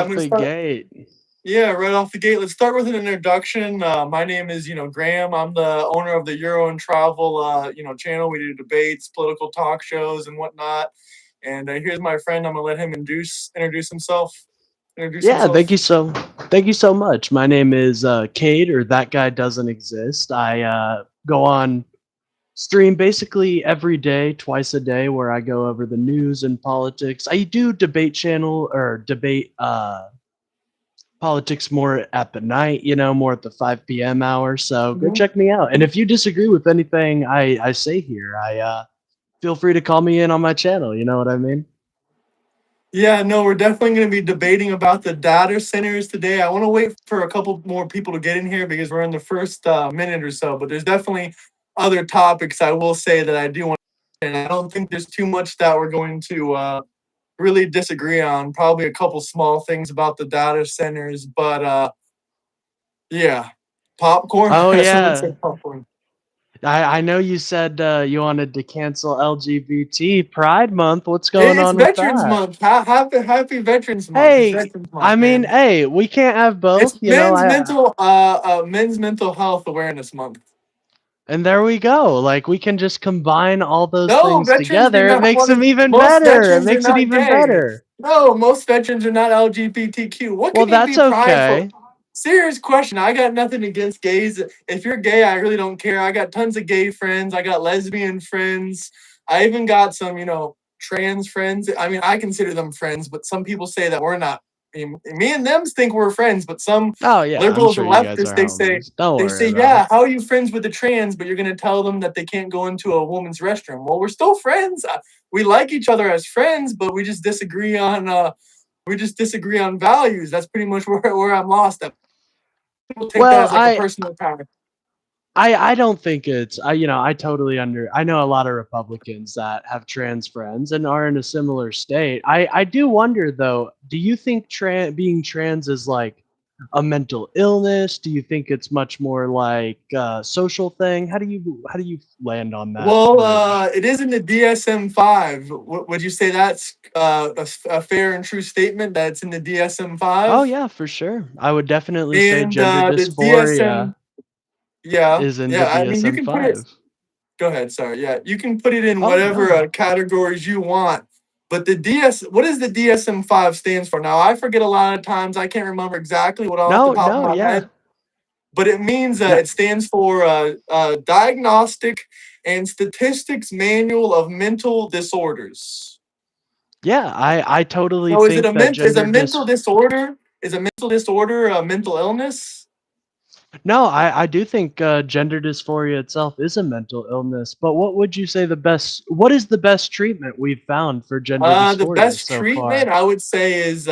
I'm off gonna the start. gate. Yeah, right off the gate. Let's start with an introduction. My name is, Graham. I'm the owner of the Euro and Travel, channel. We do debates, political talk shows, and whatnot. And here's my friend. I'm gonna let him introduce himself. Introduce Yeah, himself. thank you so much. My name is Cade, or that guy doesn't exist. I go on stream basically every day, twice a day, where I go over the news and politics. I do debate channel or debate politics more at the night, more at the 5 p.m. hour. So go Mhm. check me out. And if you disagree with anything I say here, I feel free to call me in on my channel. You know what I mean? Yeah, no, we're definitely going to be debating about the data centers today. I want to wait for a couple more people to get in here because we're in the first minute or so. But there's definitely other topics I will say that I do want, and I don't think there's too much that we're going to really disagree on. Probably a couple small things about the data centers, but yeah, popcorn. Oh Someone yeah. said popcorn. I know you said you wanted to cancel LGBT Pride Month. What's going It's on with Veterans that? Month. Happy Veterans Month. It's Hey, Veterans I Month, mean, man. hey, we can't have both, It's men's mental health awareness month. and there we go. Like we can just combine all those No, things veterans do together. It not makes want them to. even Most better. It veterans are makes it not even gay. better. No, most veterans are not LGBTQ. What Well, can you that's be prideful? okay. Serious question. I got nothing against gays. If you're gay, I really don't care. I got tons of gay friends. I got lesbian friends. I even got some, trans friends. I mean, I consider them friends, but some people say that we're not. I mean, me and them think we're friends, but some Oh yeah, I'm liberals sure and you guys leftists are they say homies. Don't they worry say, about it. yeah, how are you friends with the trans, but you're gonna tell them that they can't go into a woman's restroom? Well, we're still friends. We like each other as friends, but we just disagree on values. That's pretty much where I'm lost at. People take that Well, as like a personal attack. I don't think it's I totally I know a lot of Republicans that have trans friends and are in a similar state. I do wonder though, do you think being trans is like a mental illness? Do you think it's much more like a social thing? How do you land on that Well, bridge? it is in the DSM-5. Would you say that's a fair and true statement that it's in the Oh DSM-5? yeah, for sure. I would definitely say And gender the DSM, dysphoria yeah, is in the yeah. I mean, you can put it. DSM-5. Go ahead. Sorry. Yeah, you can put it in Oh whatever no. categories you want. But what does the DSM-5 stands for? Now, I forget a lot of times. I can't remember exactly what off the No, top of no, my yeah. head. But it means No. it stands for Diagnostic and Statistics Manual of Mental Disorders. Yeah, I totally So, is it think a that ment? Is a gender mental disorder? Is a mental disorder a mental illness? No, I do think gender dysphoria itself is a mental illness, but what is the best treatment we've found for gender The dysphoria best so treatment far? I would say is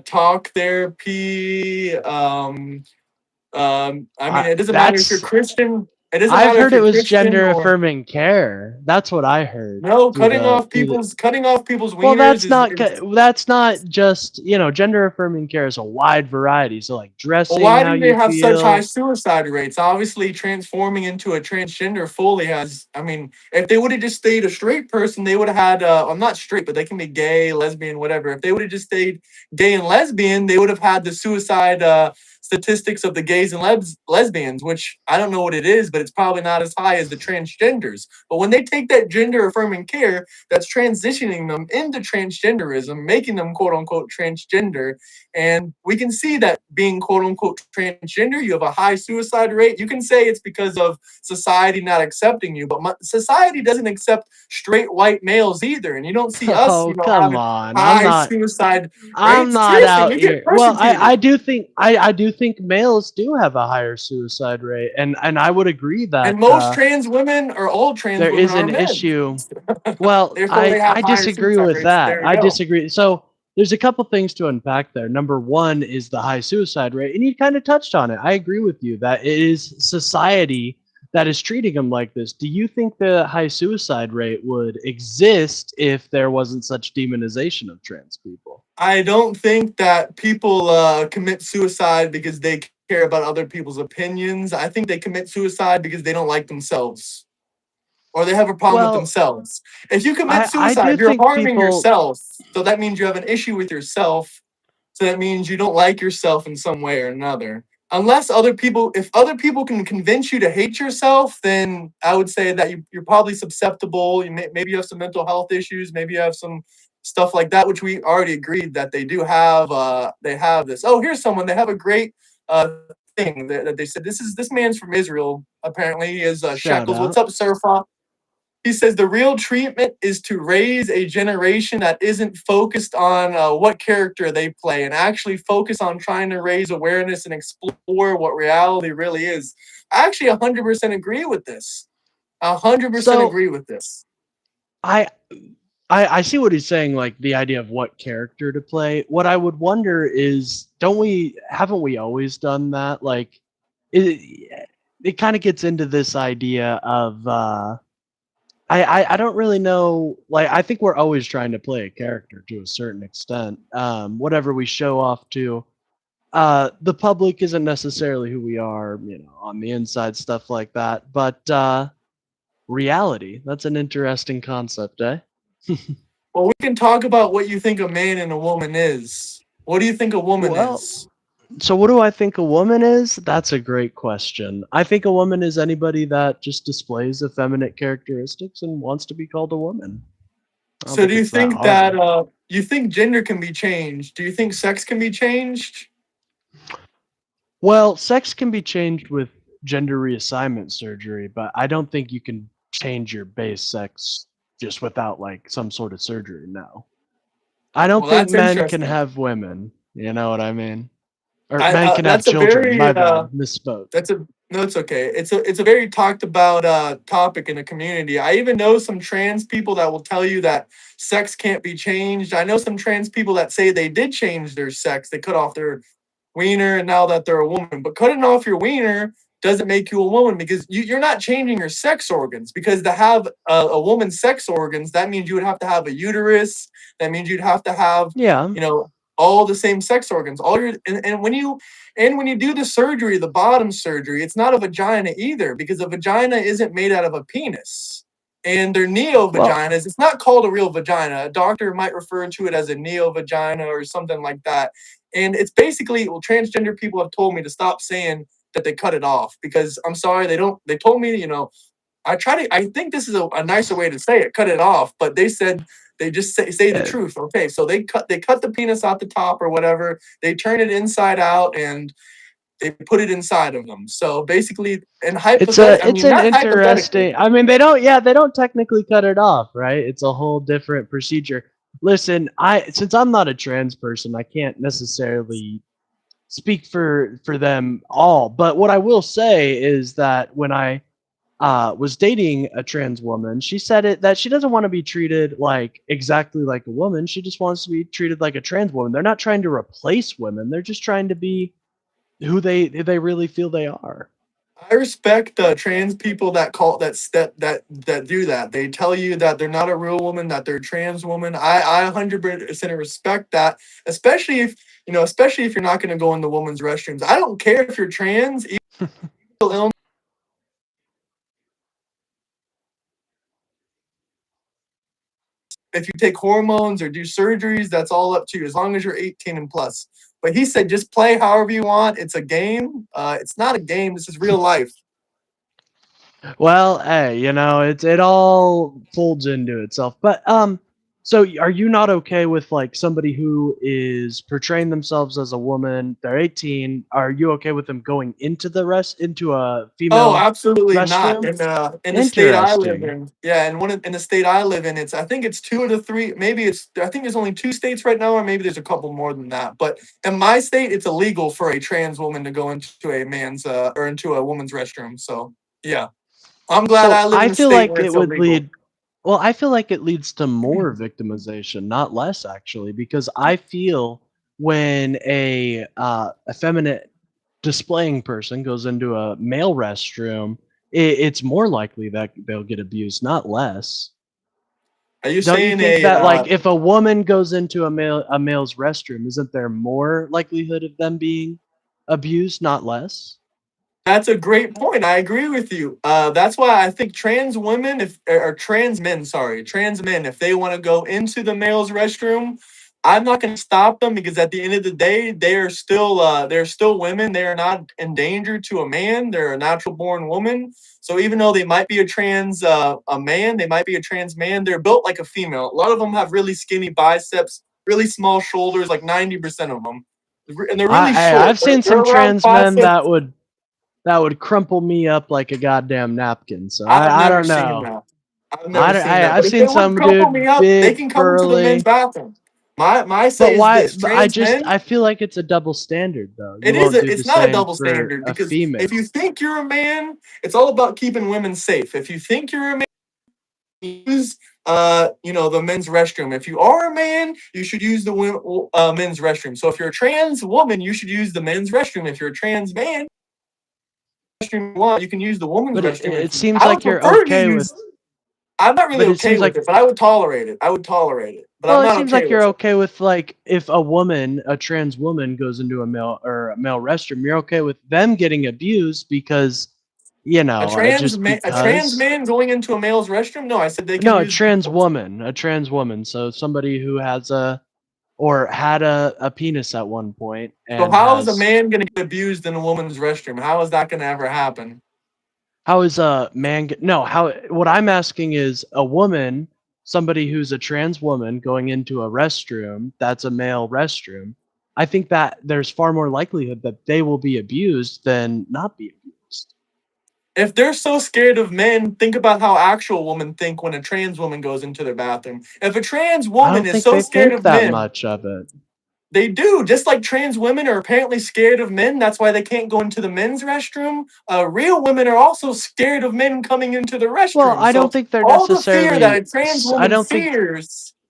talk therapy. I mean, it doesn't matter if you're That's Christian. It doesn't I've matter if heard it you're was Christian gender or affirming care. That's what I heard no. through Cutting the off through the people's Well, wieners is that's not just, gender affirming care is a wide variety. So like well. dressing Why how do they you have such high feel. suicide rates? Obviously, transforming into a transgender fully has. I mean, if they would have just stayed a straight person, they would have had. I'm not straight, but they can be gay, lesbian, whatever. If they would have just stayed gay and lesbian, they would have had the suicide statistics of the gays and lesbians, which I don't know what it is, but it's probably not as high as the transgenders. But when they take that gender affirming care, that's transitioning them into transgenderism, making them quote unquote transgender. And we can see that being quote unquote transgender, you have a high suicide rate. You can say it's because of society not accepting you, but society doesn't accept straight white males either. And you don't see us, Oh, come having on. high suicide I'm rates. not Seriously, out we get here. Well, persecuted. I do think males do have a higher suicide rate, and I would agree And that most trans women or all trans there women is are an men. issue. Well, Therefore, they have I higher disagree suicide with rates. that. There we I go. disagree. So there's a couple things to unpack there. Number one is the high suicide rate, and you kind of touched on it. I agree with you that it is society that is treating them like this. Do you think the high suicide rate would exist if there wasn't such demonization of trans people? I don't think that people commit suicide because they care about other people's opinions. I think they commit suicide because they don't like themselves or they have a problem with Well, themselves. If you commit I do suicide, you're think harming people yourself. So that means you have an issue with yourself. So that means you don't like yourself in some way or another. Unless other people, if other people can convince you to hate yourself, then I would say that you're probably susceptible. Maybe you have some mental health issues. Maybe you have some stuff like that, which we already agreed that they do have. They have this. Oh, here's someone. They have a great thing that they said. This man's from Israel. Apparently, he is Shout Shekels. What's out. up, Surfa? He says the real treatment is to raise a generation that isn't focused on what character they play and actually focus on trying to raise awareness and explore what reality really is. I actually 100% agree with this. 100% So agree with this. I I see what he's saying, like the idea of what character to play. What I would wonder is, don't we haven't we always done that? Like, it kind of gets into this idea of I don't really know. Like, I think we're always trying to play a character to a certain extent. Whatever we show off to, the public isn't necessarily who we are, on the inside, stuff like that. But reality, that's an interesting concept, eh? Well, we can talk about what you think a man and a woman is. What do you think a woman Well, is? so what do I think a woman is? That's a great question. I think a woman is anybody that just displays effeminate characteristics and wants to be called a woman. I don't So do think you it's that think that hard. you think gender can be changed? Do you think sex can be changed? Well, sex can be changed with gender reassignment surgery, but I don't think you can change your base sex just without like some sort of surgery. No. I don't Well, think that's men can interesting. have women. You know what I mean? Or I men can have that's a children. very My bad. Misspoke. that's a no, it's okay. It's a very talked about topic in the community. I even know some trans people that will tell you that sex can't be changed. I know some trans people that say they did change their sex. They cut off their wiener and now that they're a woman. But cutting off your wiener doesn't make you a woman because you're not changing your sex organs. Because to have a woman's sex organs, that means you would have to have a uterus. That means you'd have to have, Yeah. you know, all the same sex organs. All your and when you do the surgery, the bottom surgery, it's not a vagina either because a vagina isn't made out of a penis. And they're neo Well, vaginas. It's not called a real vagina. A doctor might refer to it as a neo vagina or something like that. And it's basically, well, transgender people have told me to stop saying that they cut it off because I'm sorry, they don't. They told me, I think this is a nicer way to say it, cut it off, but they said they just say the uh, truth. Okay, so they cut the penis out the top or whatever, they turn it inside out and they put it inside of them. So basically, and hypothetic, I it's mean an not hypothetically. interesting. I mean, they don't technically cut it off, right? It's a whole different procedure. Listen, since I'm not a trans person, I can't necessarily speak for them all. But what I will say is that when I was dating a trans woman, she said that she doesn't want to be treated like exactly like a woman. She just wants to be treated like a trans woman. They're not trying to replace women. They're just trying to be who they really feel they are. I respect trans people that call that do that. They tell you that they're not a real woman, that they're a trans woman. I 100% respect that, especially if you're not going to go in the women's restrooms. I don't care if you're trans, even if you take hormones or do surgeries, that's all up to you as long as you're 18 and plus. But he said just play however you want. It's a game. It's not a game. This is real life. Well, hey, it all folds into itself. But so are you not okay with like somebody who is portraying themselves as a woman? They're 18. Are you okay with them going into a Oh, female absolutely not. restroom? In the state I live Interesting. in, yeah, and in the state I live in, I think it's two of the three. Maybe I think there's only two states right now, or maybe there's a couple more than that. But in my state, it's illegal for a trans woman to go into a man's or into a woman's restroom. So yeah, I'm glad So I live I in a feel state like where it it's would illegal. lead Well, I feel like it leads to more victimization, not less, actually, because I feel when a effeminate displaying person goes into a male restroom, it's more likely that they'll get abused, not less. Are you Don't you saying think a? that like if a woman goes into a male's restroom, isn't there more likelihood of them being abused, not less? That's a great point. I agree with you. That's why I think trans women, if or trans men, sorry, trans men, if they want to go into the male's restroom, I'm not going to stop them because at the end of the day, they're still women. They are not in danger to a man. They're a natural born woman. So even though they might be a man, they might be a trans man. They're built like a female. A lot of them have really skinny biceps, really small shoulders, like 90% of them, and they're really short. I've seen They're some around trans five men foot. that would crumple me up like a goddamn napkin. So I've I never don't seen know. that. I've never seen that. I've But if they seen would some crumple me dude up, they big can come into the men's burly. bathroom. My But say is why? this: But I trans just men. I feel like it's a double standard though. You won't do the It's not a same double for standard a because if you female. think you're a man, it's all about keeping women safe. If you think you're a man, use the men's restroom. If you are a man, you should use the men's restroom. So if you're a trans woman, you should use the men's restroom. If you're a trans man, you can use the woman's But restroom. it If you, seems I would like you're prefer you okay use. with. I'm not really But it okay seems with like it, but I would tolerate it. I would tolerate it, but I'm well, it not seems okay like you're with it. okay with like if a woman, a trans woman, goes into a male restroom, you're okay with them getting abused because just A trans because. man going into a male's restroom? No, I said they can No, use. a trans woman. So somebody who has a or had a penis at one point So and how is a has man going to get abused in a woman's restroom? How is that going to ever happen? how is a man no, how what I'm asking is a woman, somebody who's a trans woman going into a restroom, that's a male restroom. I think that there's far more likelihood that they will be abused than not be abused. If they're so scared of men, think about how actual women think when a trans woman goes into their bathroom. If a trans I woman don't is think so they scared think of that men, much of it. they do. Just like trans women are apparently scared of men, that's why they can't go into the men's restroom. Real women are also scared of men coming into the Well, restroom. I don't So think they're all the fear that necessarily a trans I woman don't think I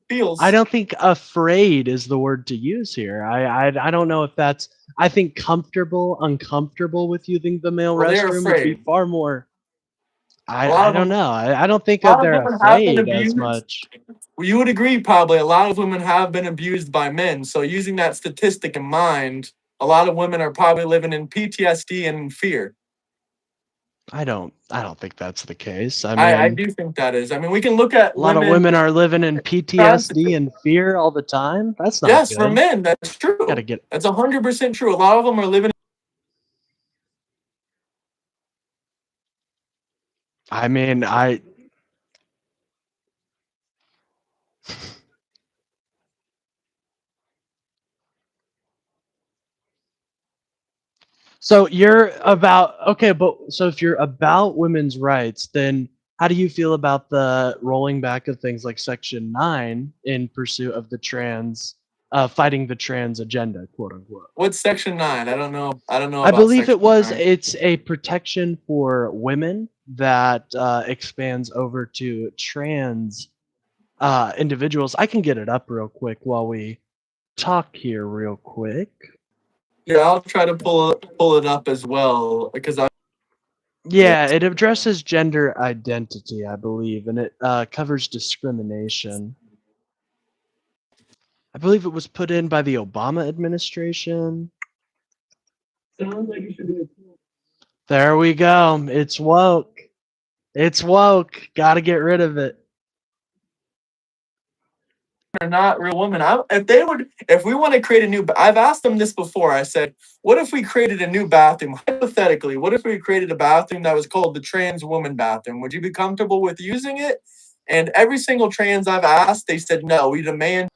feels. don't think afraid is the word to use here. I don't know if that's. I think uncomfortable with using the male Well, they're restroom would be afraid. far more. A lot I of don't them, know. I don't think a lot of they're women have been afraid as abused. much. Well, you would agree, probably a lot of women have been abused by men. So, using that statistic in mind, a lot of women are probably living in PTSD and fear. I don't think that's the case. I I mean, do think that is. I mean, we can look at a lot of women. women are living in Trans- PTSD and fear all the time. That's not yes, for good. men, that's Got to true. get. That's 100% true. A lot of them are living. I mean, I So you're about okay, but so if you're about women's rights, then how do you feel about the rolling back of things like Section 9 in pursuit of the trans, fighting the trans agenda, quote unquote? What's Section 9? I don't know. I don't know I about believe Section 9. it's a protection for women that expands over to trans individuals. I can get it up real quick while we talk here, real quick. Yeah, I'll try to pull it up as well because I. Yeah, it addresses gender identity, I believe, and it covers discrimination. I believe it was put in by the Obama administration. Sounds like you should be. There we go. It's woke. It's woke. Got to get rid of it. Are not real women. If we want to create a new, I've asked them this before. I said, what if we created a new bathroom? Hypothetically, what if we created a bathroom that was called the trans woman bathroom? Would you be comfortable with using it? And every single trans I've asked, they said no. We demand,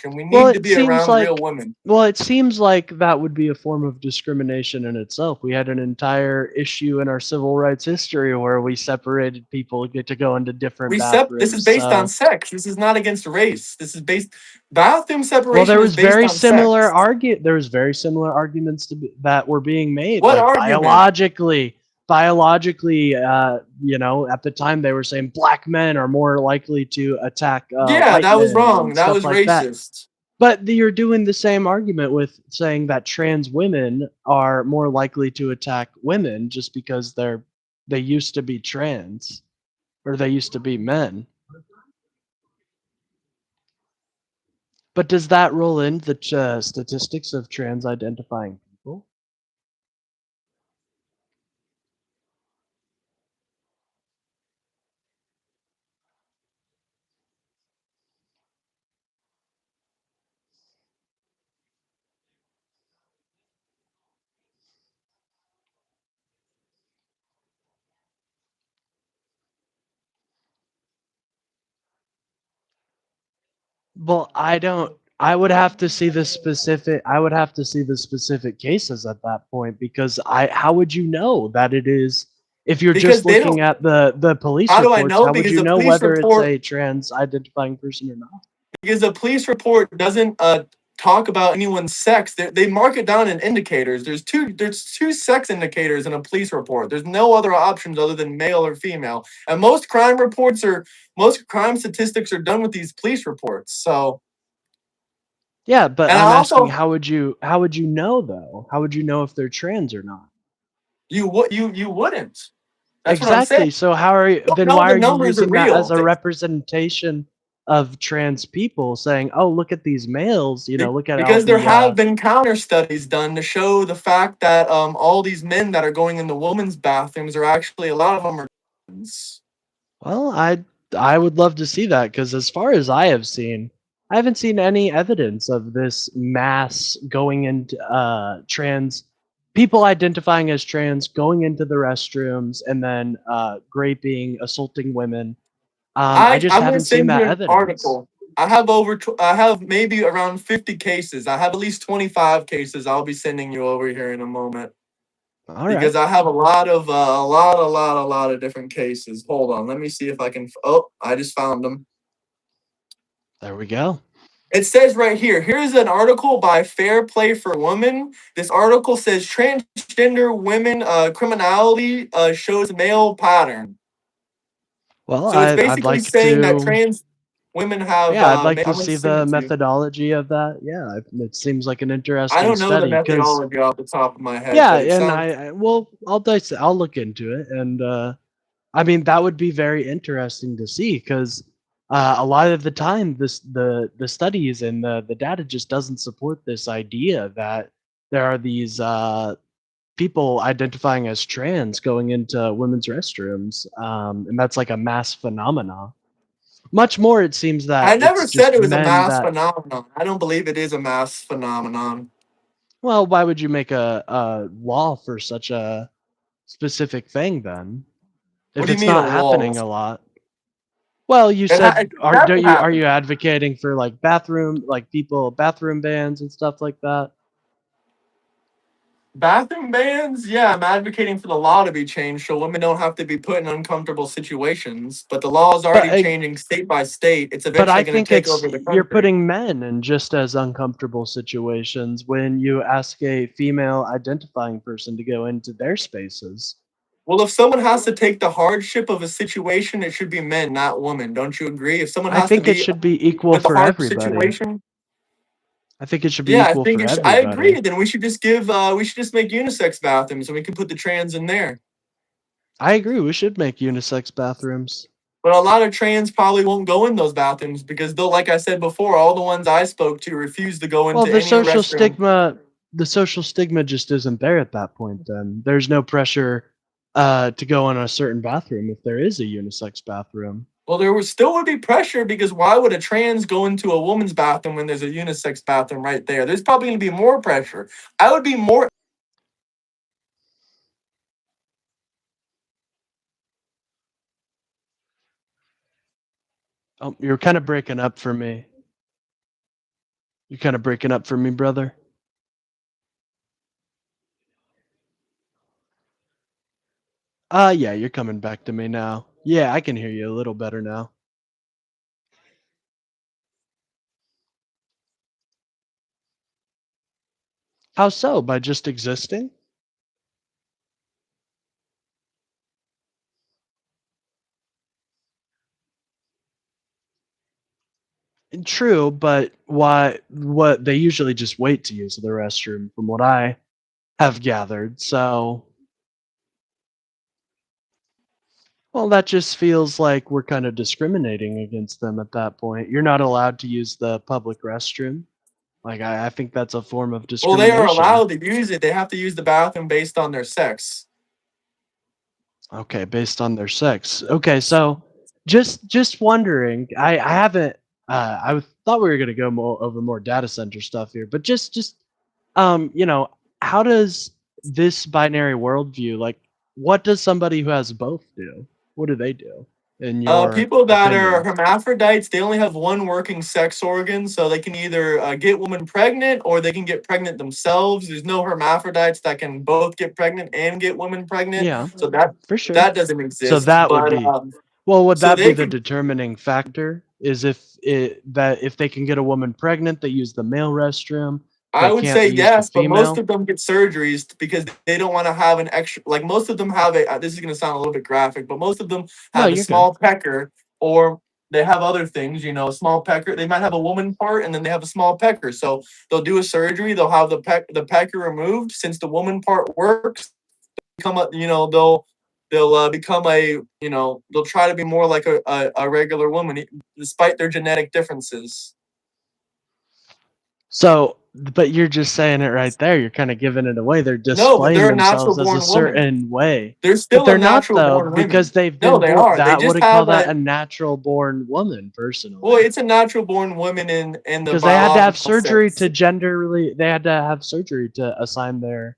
and we Well, need to it be seems around real like women. well, it seems like that would be a form of discrimination in itself. We had an entire issue in our civil rights history where we separated people get to go into different This is bathrooms. based on So sex. This is not against race. This is based. Bathroom well, separation is based on sex. there was very similar arguments that were being made, What like argument? biologically, at the time they were saying black men are more likely to attack Yeah, white that was men wrong. and That stuff was like that. racist. But you're doing the same argument with saying that trans women are more likely to attack women just because they used to be trans or they used to be men. But does that roll in the statistics of trans identifying people? Well, I don't. I would have to see the specific. I would have to see the specific cases at that point because I. How would you know that it is? If you're Because just they looking don't. at the police How do I reports, know? how would Because you the know police whether it's report a trans identifying person or not? because the police report doesn't talk about anyone's sex. They mark it down in indicators. There's two sex indicators in a police report. There's no other options other than male or female. And most crime statistics are done with these police reports. So Yeah, but and I I'm asking also how would you know though? How would you know if they're trans or not? you wouldn't. That's what I'm saying. Exactly. So how are you, You don't then know why the are you numbers are using that as real. a representation of trans people saying, "Oh, look at these males, look at all Because there the have been counter studies done to show the fact that all these men that are going into women's bathrooms are actually a lot of them are trans. well, I would love to see that because as far as I have seen, I haven't seen any evidence of this mass going into trans people identifying as trans going into the restrooms and then raping, assaulting women. I just I'm gonna haven't seen send you that an evidence. article. I have maybe around 50 cases. I have at least 25 cases. I'll be sending you over here in a moment All right, because I have a lot of different cases. Hold on, let me see if I can. Oh, I just found them. there we go. It says right here. Here's an article by Fair Play for Women. This article says transgender women criminality shows male pattern. Well, So it's I'd basically like saying that to. trans women have. Yeah, I'd like I'm to gonna see send the it to you. methodology of that. Yeah, it seems like an I interesting don't know the study because methodology off the top of my head, yeah, but it and sounds. well, I'll look into it, and I mean that would be very interesting to see because a lot of the time the studies and the data just doesn't support this idea that there are these people identifying as trans going into women's restrooms, and that's like a mass phenomena. Much more, it seems that I never it's said just it was a men mass that. phenomenon. I don't believe it is a mass phenomenon. Well, why would you make a law for such a specific thing then? What If do you it's mean a not wall? happening a lot. Well, you It said don't hasn't you are happened. you advocating for like bathroom bans and stuff like that? Bathroom bans? Yeah, I'm advocating for the law to be changed so women don't have to be put in uncomfortable situations. But the law is But already changing state by state. It's I eventually going to think take it's over the you're country. putting men in just as uncomfortable situations when you ask a female identifying person to go into their spaces. Well, if someone has to take the hardship of a situation, it should be men, not women. Don't you agree? If someone I has to think it be should be equal with a for hard everybody. situation, I think it should be yeah, I equal think for it I agree. everybody. Then we should just make unisex bathrooms and we can put the trans in there. I agree. We should make unisex bathrooms. But a lot of trans probably won't go in those bathrooms because they'll, like I said before, all the ones I spoke to refuse to go Well, into any restroom. the social stigma just isn't there at that point then. There's no pressure to go in a certain bathroom if there is a unisex bathroom. Well, there would still would be pressure because why would a trans go into a woman's bathroom when there's a unisex bathroom right there? There's probably going to be more pressure. I would be more. Oh, you're kind of breaking up for me. You're kind of breaking up for me, brother. Yeah, you're coming back to me now. Yeah, I can hear you a little better now. How so? By just existing? True, but why? What they usually just wait to use the restroom, from what I have gathered. So, well, that just feels like we're kind of discriminating against them at that point. You're not allowed to use the public restroom. Like, I think that's a form of Well, they are discrimination. allowed to use it. They have to use the bathroom based on their sex. Okay, based on their sex. Okay, so just wondering. I haven't. Thought we were gonna go over more data center stuff here, but how does this binary worldview like? What does somebody who has both do? What do they do? in your People that are opinion? hermaphrodites, they only have one working sex organ, so they can either get women pregnant or they can get pregnant themselves. There's no hermaphrodites that can both get pregnant and get women pregnant, Yeah, so that for sure. that doesn't So exist. that would But be, well, would so that be they the can. determining factor? Is if they can get a woman pregnant, they use the male restroom, I but would can't say they use the yes, but most female? of them get surgeries because they don't want to have an extra. Like most of them have a. This is going to sound a little bit graphic, but most of them No, have a you're good. small pecker, or they have other things. You know, a small pecker. They might have a woman part, and then they have a small pecker. So they'll do a surgery. They'll have the pecker removed. Since the woman part works, become a. You know, they'll become a. You know, they'll try to be more like a regular woman, despite their genetic differences. So, but you're just saying it right there. You're kind of giving it away. They're No, but displaying they're a natural themselves as a born woman. certain way. They're But still a they're not natural though, born because women. they've No, been they born. are. They That just wouldn't call have that a a natural born woman, well, personally. it's a natural born woman in the Because they had to have biological surgery sense. to genderly. They had to have surgery to assign their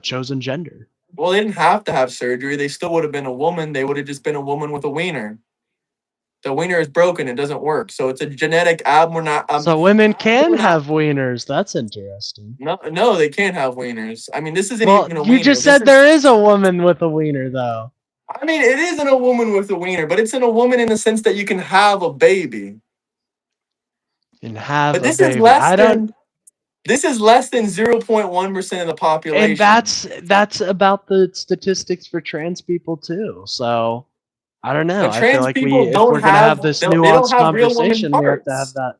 chosen gender. Well, they didn't have to have surgery. They still would have been a woman. They would have just been a woman with a wiener. The wiener is broken. It doesn't work. So it's a genetic abnormal. So women can Abnormal. have wieners. That's interesting. No, no, they can't have wieners. I mean, this isn't Well, even a you wiener. just This said is. there is a woman with a wiener, though. I mean, it isn't a woman with a wiener, but it's in a woman in the sense that you can have a baby. And have But a baby. I don't. this is less than 0.1% of the And population. that's about the statistics for trans people too. So I don't know. But I feel trans like people if don't we're gonna have have this they don't nuanced have real woman conversation, we have to have parts. that.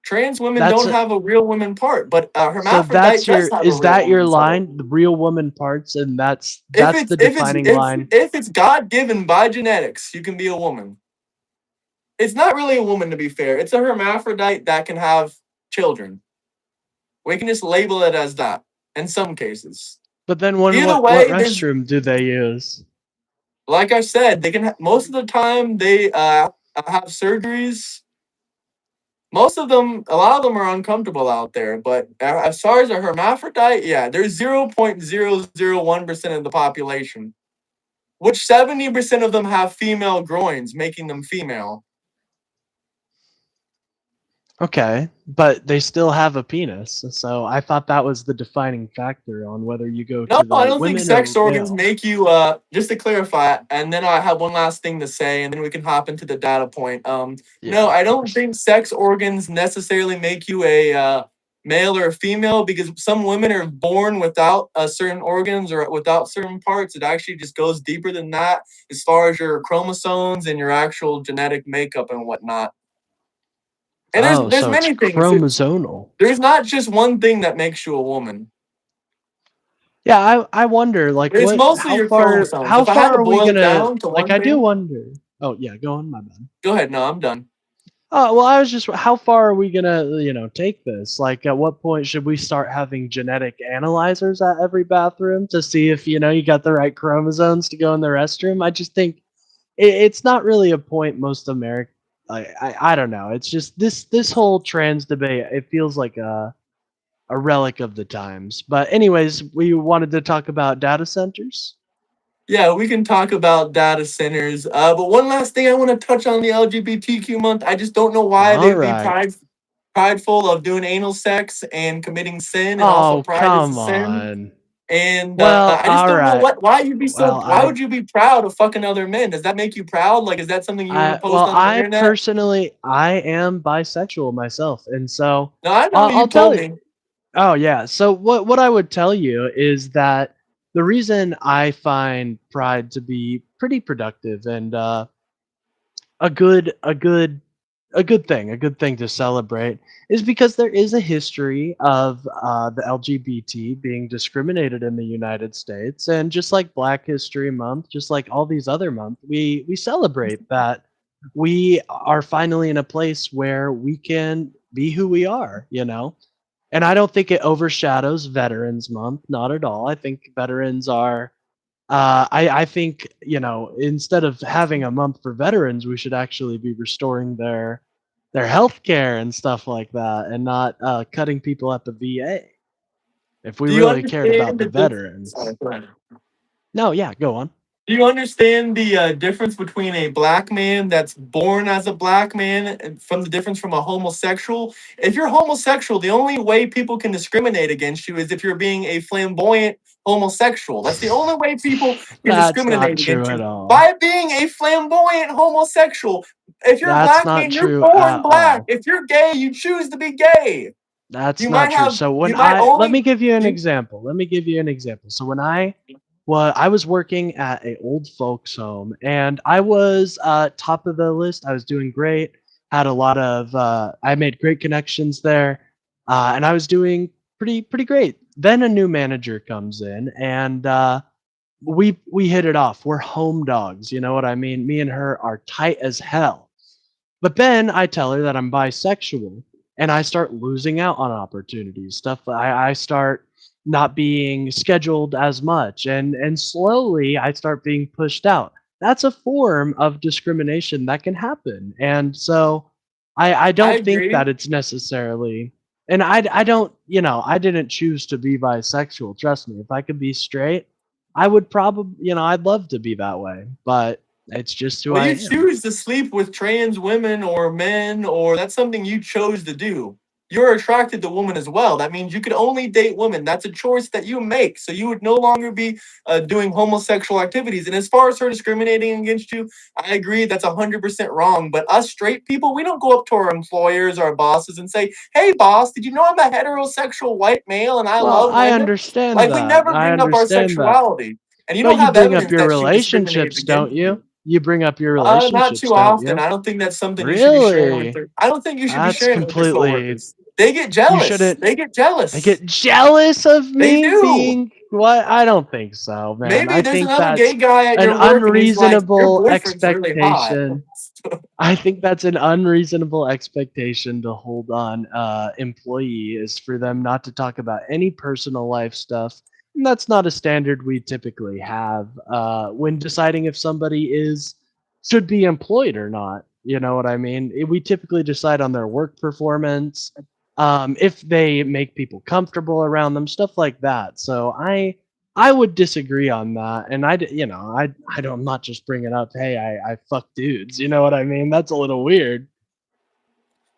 Trans women That's don't have a real woman part, but a so hermaphrodite that's does your have a is real that your woman part. line, the real woman parts, and If that's it's the defining line. if it's God given by genetics, you can be a woman. It's not really a woman to be fair. It's a hermaphrodite that can have children. We can just label it as that in some cases. But then when Either what way, there's restroom do they use? like I said, they can most of the time they have surgeries. Most of them, a lot of them are uncomfortable out there. But as far as a hermaphrodite, yeah, there's 0.001% of the population, which 70% of them have female groins, making them female. Okay, but they still have a penis. So I thought that was the defining factor on whether you go No, to I the don't think women sex or organs male. make you. Just to clarify, and then I have one last thing to say, and then we can hop into the data point. Yeah, No, of I don't course. think sex organs necessarily make you a male or a female because some women are born without certain organs or without certain parts. It actually just goes deeper than that as far as your chromosomes and your actual genetic makeup and whatnot. And Oh, there's so it's many things. chromosomal. There's not just one thing that makes you a woman. Yeah, I wonder like It's what mostly your chromosomes. how If I had far to are we boil it gonna down to like one I do thing, wonder. Oh yeah, go on, my bad. go ahead. No, I'm done. Oh well, I was just how far are we gonna take this? Like at what point should we start having genetic analyzers at every bathroom to see if you got the right chromosomes to go in the restroom? I just think it's not really a point most American. I don't know. It's just this whole trans debate. It feels like a relic of the times. But anyways, we wanted to talk about data centers. Yeah, we can talk about data centers. But one last thing I want to touch on the LGBTQ month. I just don't know why they All would be right. prideful of doing anal sex and committing sin, and also Oh, pride is a come sin. on. And Well, I just all don't know right. why you'd be so. Well, Why I would you be proud of fucking other men? Does that make you proud? Like, is that something you want to I post well, on the I internet? personally I am bisexual myself, and so No, I know you I'll told tell you. me. Oh yeah. So what I would tell you is that the reason I find pride to be pretty productive and a good a good a good thing to celebrate is because there is a history of the LGBT being discriminated in the United States, and just like Black History Month, just like all these other months, we celebrate that we are finally in a place where we can be who we are, and I don't think it overshadows Veterans Month, not at all. I think veterans are I think instead of having a month for veterans, we should actually be restoring their health care and stuff like that, and not cutting people at the VA. If we Do you really cared about understand the that this? Sorry, veterans. go ahead. No, yeah, go on. Do you understand the difference between a black man that's born as a black man and from the difference from a homosexual? If you're homosexual, the only way people can discriminate against you is if you're being a flamboyant homosexual. That's the only way people can That's not discriminate true against at you, all. by being a flamboyant homosexual. If you're a That's black not man, you're true born at black. all. If you're gay, you choose to be gay. That's You not might true. have, So when you might I let me only, give you an you, example. Let me give you an example. So when I was working at a old folks home, and I was top of the list. I was doing great. Had a lot of I made great connections there, and I was doing pretty great. Then a new manager comes in, and we hit it off. We're home dogs. You know what I mean? Me and her are tight as hell. But then I tell her that I'm bisexual, and I start losing out on opportunities. I start not being scheduled as much, and slowly I start being pushed out. That's a form of discrimination that can happen. And so I I don't think agree. that it's necessarily, and I don't, I didn't choose to be bisexual. Trust me, if I could be straight, I would probably, I'd love to be that way, but it's just who Well, I you am. choose to sleep with trans women or men, or that's something you chose to do. You're attracted to women as well. That means you could only date women. That's a choice that you make. So you would no longer be doing homosexual activities. And as far as her discriminating against you, I agree that's 100% wrong. But us straight people, we don't go up to our employers, our bosses, and say, "Hey, boss, did you know I'm a heterosexual white male and I Well, love I women?" understand Like, we that. never I bring up our understand that. sexuality. And you But don't you have bring up evidence your that she discriminated relationships, don't against you? you. You bring up your Not relationships, too don't often. you? I don't think that's something you should be sharing with Really? their. I don't think you should be That's sharing it with your completely. coworkers. They get You jealous. shouldn't They get get jealous. jealous of They me do. being what? I don't think so, man. Maybe I there's think another that's gay guy at an your work, and he's like, "Your unreasonable boyfriend's really hot." expectation. I think that's an unreasonable expectation to hold on employee is for them not to talk about any personal life stuff. And that's not a standard we typically have when deciding if somebody is should be employed or not. You know what I mean? We typically decide on their work performance, if they make people comfortable around them, stuff like that. So I would disagree on that, and I don't. I'm not just bringing up, hey, I fuck dudes. You know what I mean? That's a little weird.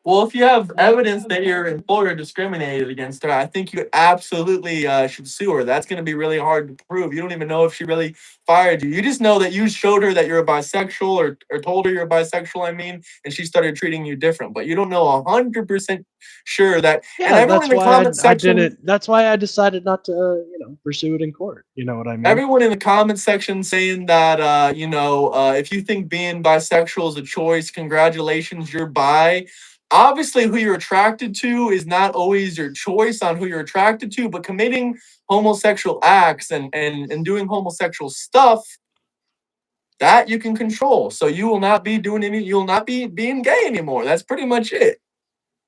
Well, if you have evidence that your employer discriminated against her, I think you absolutely should sue her. That's going to be really hard to prove. You don't even know if she really fired you. You just know that you showed her that you're a bisexual, or told her you're bisexual, I mean, and she started treating you different. But you don't know 100% sure that. And Yeah, everyone in that's the why comment I section, didn't. That's why I decided not to, pursue it in court. You know what I mean? everyone in the comment section saying that, if you think being bisexual is a choice, congratulations, you're bi. Obviously, who you're attracted to is not always your choice on who you're attracted to, but committing homosexual acts and doing homosexual stuff, that you can control. So you will not be doing you'll not be being gay anymore. That's pretty much it.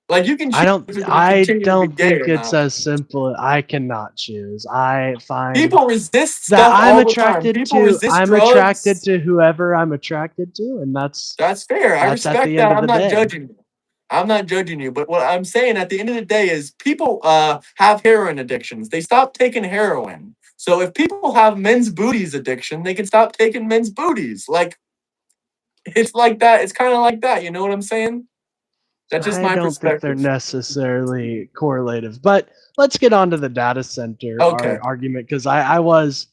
Like, you can I choose don't. if you're going to I continue to be don't gay think or it's not. as simple. I cannot choose. I find People resist that stuff all the time. People resist I'm attracted drugs. to whoever I'm attracted to, and That's fair. I that's at respect the end that. of I'm the not day. judging you. I'm not judging you. But what I'm saying at the end of the day is, people have heroin addictions. They stop taking heroin. So if people have men's booties addiction, they can stop taking men's booties. Like, it's like that. It's kind of like that. You know what I'm saying? That's just I my don't think they're perspective. necessarily correlative. But let's get on to the data center Okay. argument because I was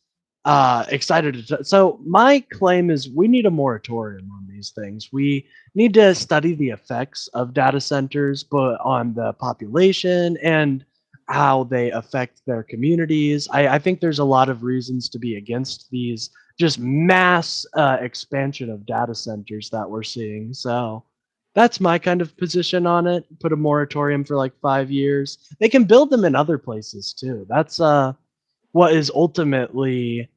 excited to. So my claim is we need a moratorium on these things. We need to study the effects of data centers, but on the population and how they affect their communities. I think there's a lot of reasons to be against these just mass expansion of data centers that we're seeing. So that's my kind of position on it. Put a moratorium for like 5 years. They can build them in other places too. That's what is ultimately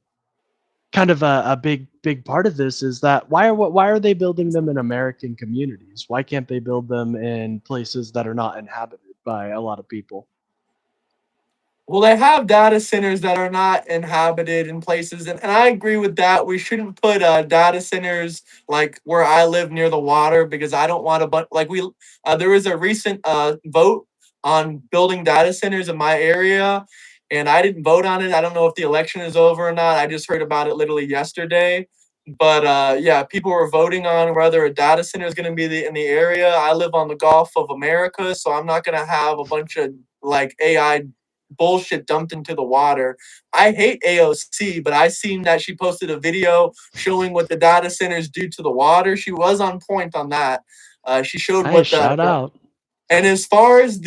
kind of a big part of this is that why are they building them in American communities? Why can't they build them in places that are not inhabited by a lot of people? Well, they have data centers that are not inhabited in places, and I agree with that. We shouldn't put data centers like where I live near the water, because I don't want to. Like, we, there was a recent vote on building data centers in my area, and I didn't vote on it. I don't know if the election is over or not. I just heard about it literally yesterday. But yeah, people were voting on whether a data center is going to be in the area. I live on the Gulf of America, so I'm not going to have a bunch of like AI bullshit dumped into the water. I hate AOC, but I seen that she posted a video showing what the data centers do to the water. She was on point on that. She showed Hey, what shout out. and as far as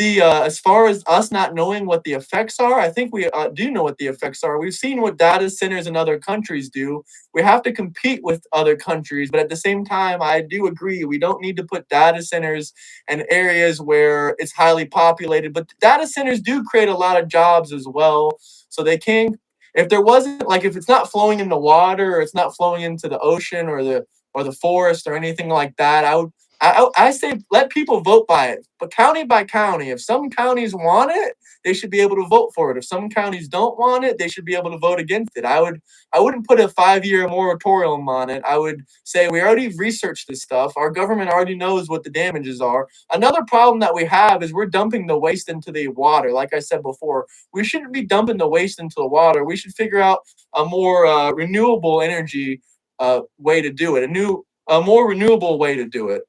us not knowing what the effects are, I think we do know what the effects are. We've seen what data centers in other countries do. We have to compete with other countries, but at the same time, I do agree we don't need to put data centers in areas where it's highly populated. But data centers do create a lot of jobs as well, so they can. If there wasn't like if it's not flowing in the water or it's not flowing into the ocean or the forest or anything like that, I say let people vote by it, but county by county. If some counties want it, they should be able to vote for it. If some counties don't want it, they should be able to vote against it. I wouldn't put a 5 year moratorium on it. I would say we already researched this stuff. Our government already knows what the damages are. Another problem that we have is we're dumping the waste into the water. Like I said before, we shouldn't be dumping the waste into the water. We should figure out a more renewable energy way to do it. A more renewable way to do it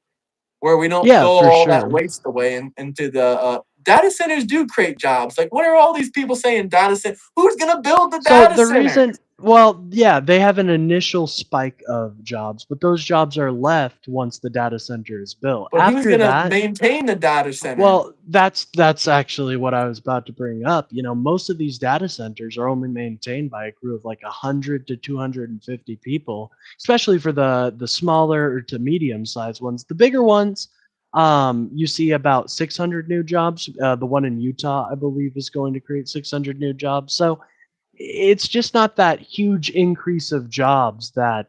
where we don't Yeah, throw for all that sure. waste away into the data centers do create jobs. Like, what are all these people saying? Data center? Who's gonna build the So data the center? reason, well, yeah, they have an initial spike of jobs, but those jobs are left once the data center is built. But who's After gonna that, maintain the data center? well, that's actually what I was about to bring up. You know, most of these data centers are only maintained by a crew of like 100 to 250 people, especially for the smaller to medium sized ones. The bigger ones, you see about 600 new jobs. The one in Utah, I believe, is going to create 600 new jobs. So it's just not that huge increase of jobs that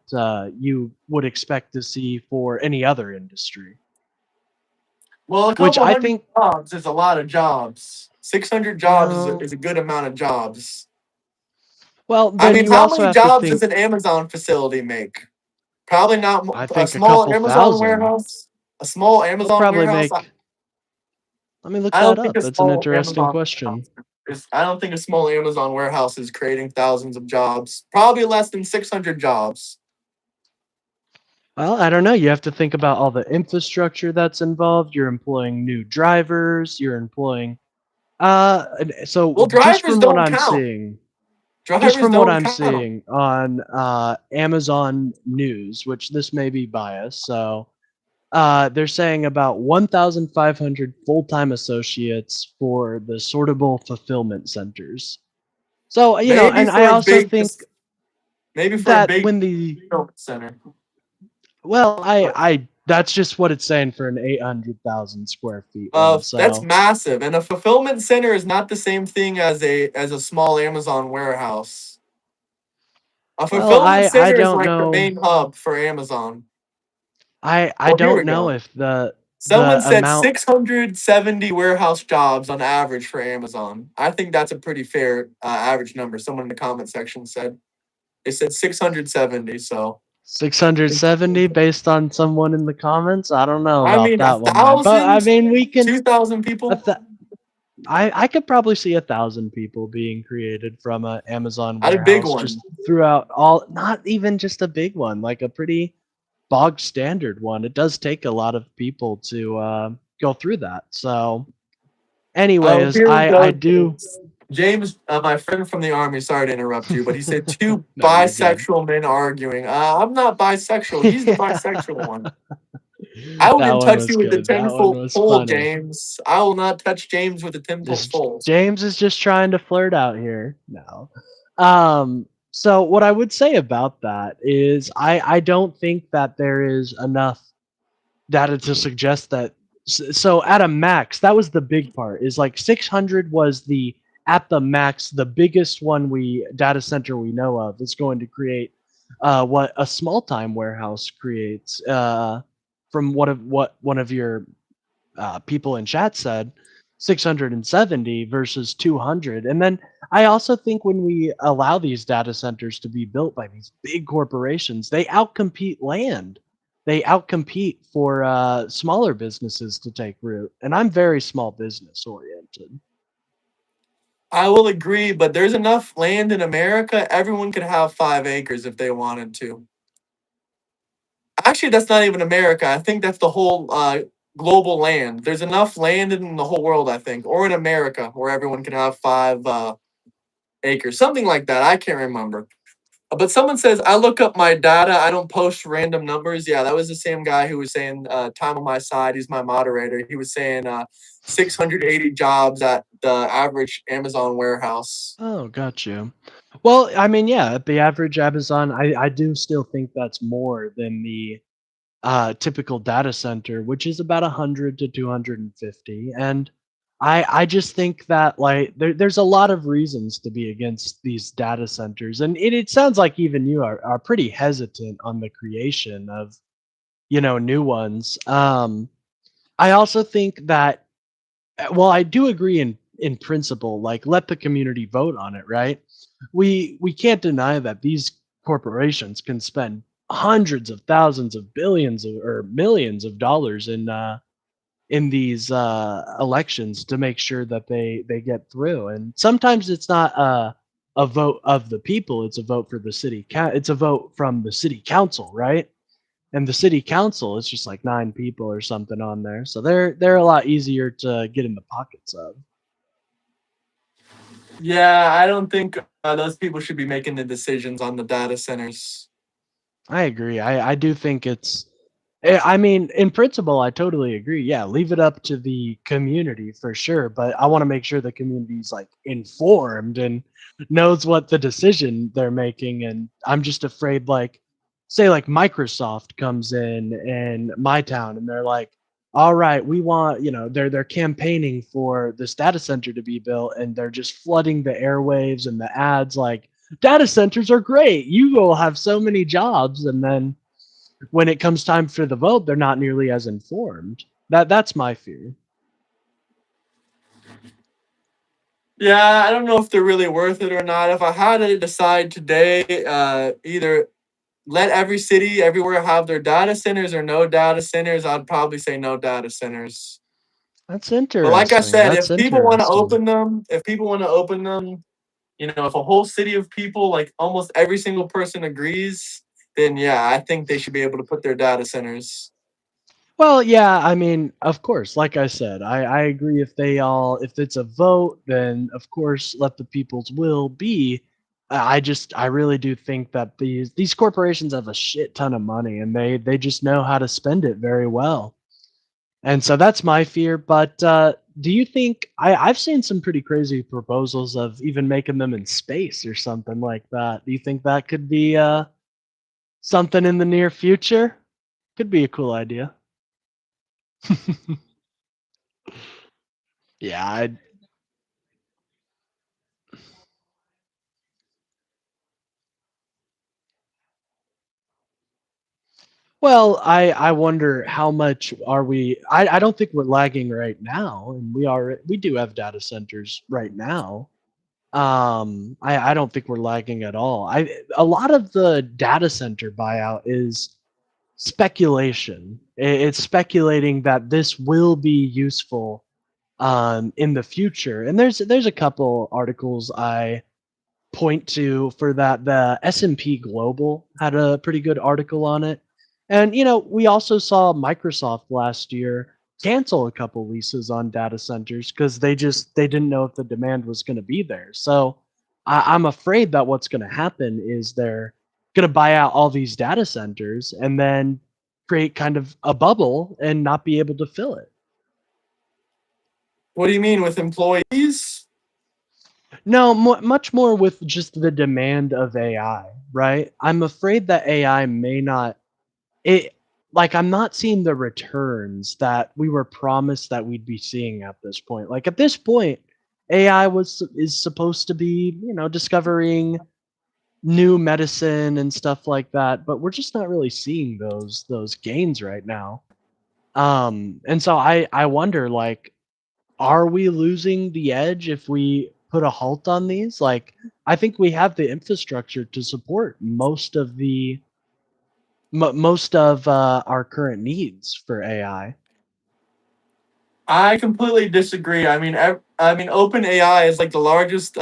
you would expect to see for any other industry. Well, a Which couple I hundred think, jobs is a lot of jobs. 600 jobs well, is a good amount of jobs. well, I then mean, you how also many have to jobs does think, an Amazon facility make? Probably not I a think a small couple Amazon thousand. warehouse. A small They'll Amazon probably warehouse. make, let me look I that don't think up. a That's an small interesting Amazon question. warehouse is. I don't think a small Amazon warehouse is creating thousands of jobs. Probably less than 600 jobs. Well, I don't know. You have to think about all the infrastructure that's involved. You're employing new drivers, you're employing, so Well, just drivers from what don't I'm count. seeing, just Drivers from what don't I'm count. seeing on Amazon News, which this may be biased, so they're saying about 1,500 full-time associates for the sortable fulfillment centers. So, you know, Maybe and I for a also big, think maybe for a that big when the, fulfillment center. well, But that's just what it's saying for an 800,000 square feet one. that's So, massive, and a fulfillment center is not the same thing as a small Amazon warehouse. A well, fulfillment I center is don't like the know. main hub for Amazon. I Oh, here don't we know go. if the Someone said amount. 670 warehouse jobs on average for Amazon. I think that's a pretty fair average number. Someone in the comment section said they said 670. So 670 based on someone in the comments. I don't know I about mean, a that one, man. But I thousand, mean, we can. 2,000 A people. th- I could probably see 1,000 people being created from a Amazon Not a big warehouse one. just throughout all. Not even just a big one, like a pretty bog standard one. It does take a lot of people to go through that. So, Oh, anyways, here we I go. do. James, my friend from the army. Sorry to interrupt you, but he said two No, you're good. bisexual men arguing. I'm not bisexual. He's the Yeah, bisexual one. I that wouldn't one touch you was with a good. That one 10-foot was pole, funny. James. I will not touch James with a 10-foot Just pole. James is just trying to flirt out here. No. So what I would say about that is I don't think that there is enough data to suggest that, so at a max, that was the big part, is like 600 was the, at the max, the biggest one we data center we know of is going to create what a small time warehouse creates, from what one of your people in chat said, 670 versus 200. And then I also think when we allow these data centers to be built by these big corporations, they outcompete land. They outcompete for smaller businesses to take root. And I'm very small business oriented. I will agree, but there's enough land in America. Everyone could have 5 acres if they wanted to. Actually, that's not even America. I think that's the whole global land. There's enough land in the whole world, I think, or in America, where everyone can have 5 acres, something like that. I can't remember. But someone says I look up my data. I don't post random numbers. Yeah, that was the same guy who was saying time on my side. He's my moderator. He was saying 680 jobs at the average Amazon warehouse. Oh, got you. Well, I mean, yeah, the average Amazon, I do still think that's more than the typical data center, which is about 100 to 250. And I just think that like there's a lot of reasons to be against these data centers, and it sounds like even you are pretty hesitant on the creation of new ones. I also think that well, I do agree in principle, like let the community vote on it, right? We can't deny that these corporations can spend hundreds of thousands of billions of, or millions of dollars in these elections to make sure that they get through. And sometimes it's not a vote of the people; it's a vote for the it's a vote from the city council, right? And the city council is just like 9 people or something on there, so they're a lot easier to get in the pockets of. Yeah, I don't think those people should be making the decisions on the data centers. I agree. I do think it's I mean, in principle, I totally agree. Yeah, leave it up to the community for sure, but I wanna make sure the community's, like, informed and knows what the decision they're making, and I'm just afraid, like, say, like, Microsoft comes in my town, and they're like, "Alright, we want" they're campaigning for this data center to be built, and they're just flooding the airwaves and the ads like, "Data centers are great. You will have so many jobs," and then when it comes time for the vote, they're not nearly as informed. That's my fear. Yeah, I don't know if they're really worth it or not. If I had to decide today, either let every city everywhere have their data centers or no data centers, I'd probably say no data centers. That's But like I interesting. said, That's interesting. if people want to open them, if a whole city of people, like almost every single person agrees, then yeah, I think they should be able to put their data centers. Well, yeah, I mean, of course, like I said, I agree if it's a vote, then of course let the people's will be. I really do think that these corporations have a shit ton of money and they just know how to spend it very well. And so that's my fear. But do you think I've seen some pretty crazy proposals of even making them in space or something like that? Do you think that could be something in the near future? Could be a cool idea. Yeah. Well, I wonder how much are we? I don't think we're lagging right now, and we do have data centers right now. I don't think we're lagging at all. A lot of the data center buyout is speculation. It's speculating that this will be useful in the future. And there's a couple articles I point to for that. The S&P Global had a pretty good article on it. And we also saw Microsoft last year cancel a couple leases on data centers because they didn't know if the demand was going to be there. So I'm afraid that what's going to happen is they're going to buy out all these data centers and then create kind of a bubble and not be able to fill it. What do you mean with employees? No, much more with just the demand of AI, right? I'm afraid that AI may not it like I'm not seeing the returns that we were promised that we'd be seeing at this point. Like at this point, AI was is supposed to be, discovering new medicine and stuff like that, but we're just not really seeing those gains right now. And so I wonder like are we losing the edge if we put a halt on these? Like, I think we have the infrastructure to support most of our current needs for AI. I completely disagree. I mean, OpenAI is like the largest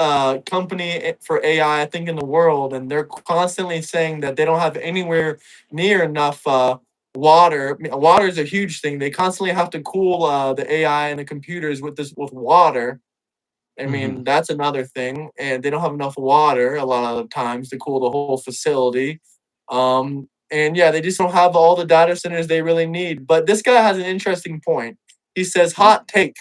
company for AI, I think, in the world, and they're constantly saying that they don't have anywhere near enough water. I mean, water is a huge thing. They constantly have to cool the AI and the computers with water. I Hmm. mean, that's another thing, and they don't have enough water a lot of the times to cool the whole facility. And yeah, they just don't have all the data centers they really need. But this guy has an interesting point. He says, "Hot take: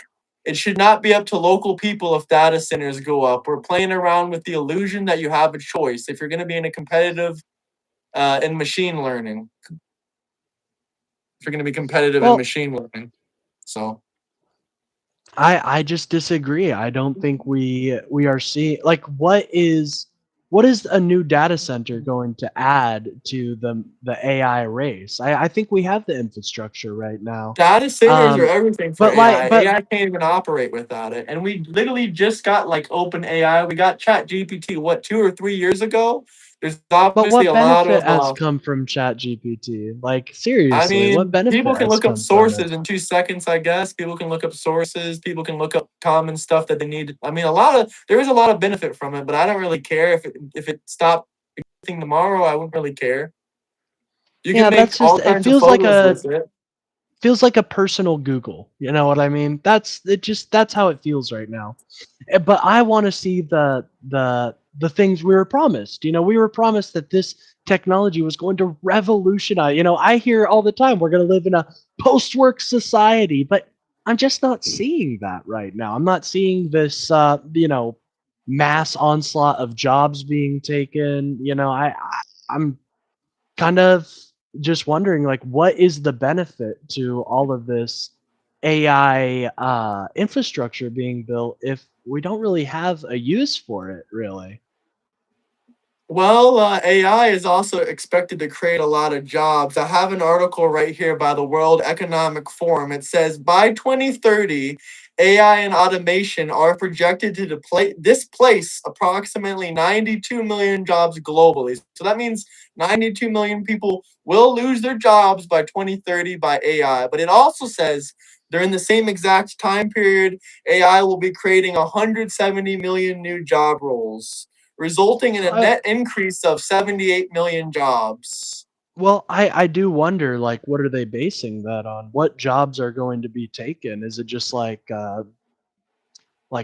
it should not be up to local people if data centers go up. We're playing around with the illusion that you have a choice if you're going to be in a competitive in machine learning. If you're going to be competitive in Well, machine learning, so." I just disagree. I don't think we are seeing like what is a new data center going to add to the AI race? I think we have the infrastructure right now. Data centers are Um, everything for but AI. like but AI can't even operate without it. And we literally just got like open AI. We got Chat GPT, what, 2 or 3 years ago? There's but obviously what a lot benefit of has come from ChatGPT? Like seriously, what people benefit can has look up come from it? sources in 2 seconds, I guess. People can look up sources. People can look up common stuff that they need. I mean, there is a lot of benefit from it, but I don't really care if it stopped existing tomorrow. I wouldn't really care. You can Yeah, make that's just all it kinds of photos with it. feels like a personal Google. You know what I mean? That's how it feels right now. But I want to see the things we were promised. You know, we were promised that this technology was going to revolutionize. You know, I hear all the time we're going to live in a post-work society, but I'm just not seeing that right now. I'm not seeing this mass onslaught of jobs being taken. I'm kind of just wondering like what is the benefit to all of this AI infrastructure being built if we don't really have a use for it really. Well, AI is also expected to create a lot of jobs. I have an article right here by the World Economic Forum. It says by 2030, AI and automation are projected to displace approximately 92 million jobs globally. So that means 92 million people will lose their jobs by 2030 by AI. But it also says during the same exact time period, AI will be creating 170 million new job roles, resulting in a I, net increase of 78 million jobs. well, I do wonder like what are they basing that on? What jobs are going to be taken? Is it just like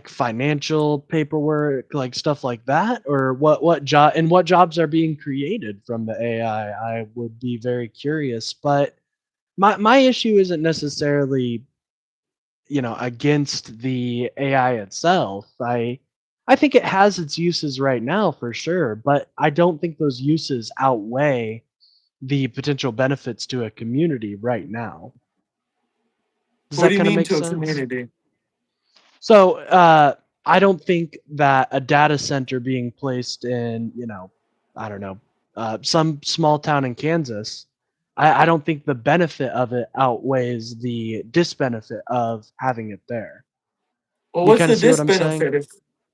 financial paperwork, like stuff like that, or what jobs are being created from the AI? I would be very curious, but my issue isn't necessarily against the AI itself. I think it has its uses right now for sure, but I don't think those uses outweigh the potential benefits to a community right now. Does What do that you kind of mean make to a sense? community? So I don't think that a data center being placed in, I don't know, some small town in Kansas, I don't think the benefit of it outweighs the disbenefit of having it there. Well, You what's kind the of see what I'm saying? disbenefit?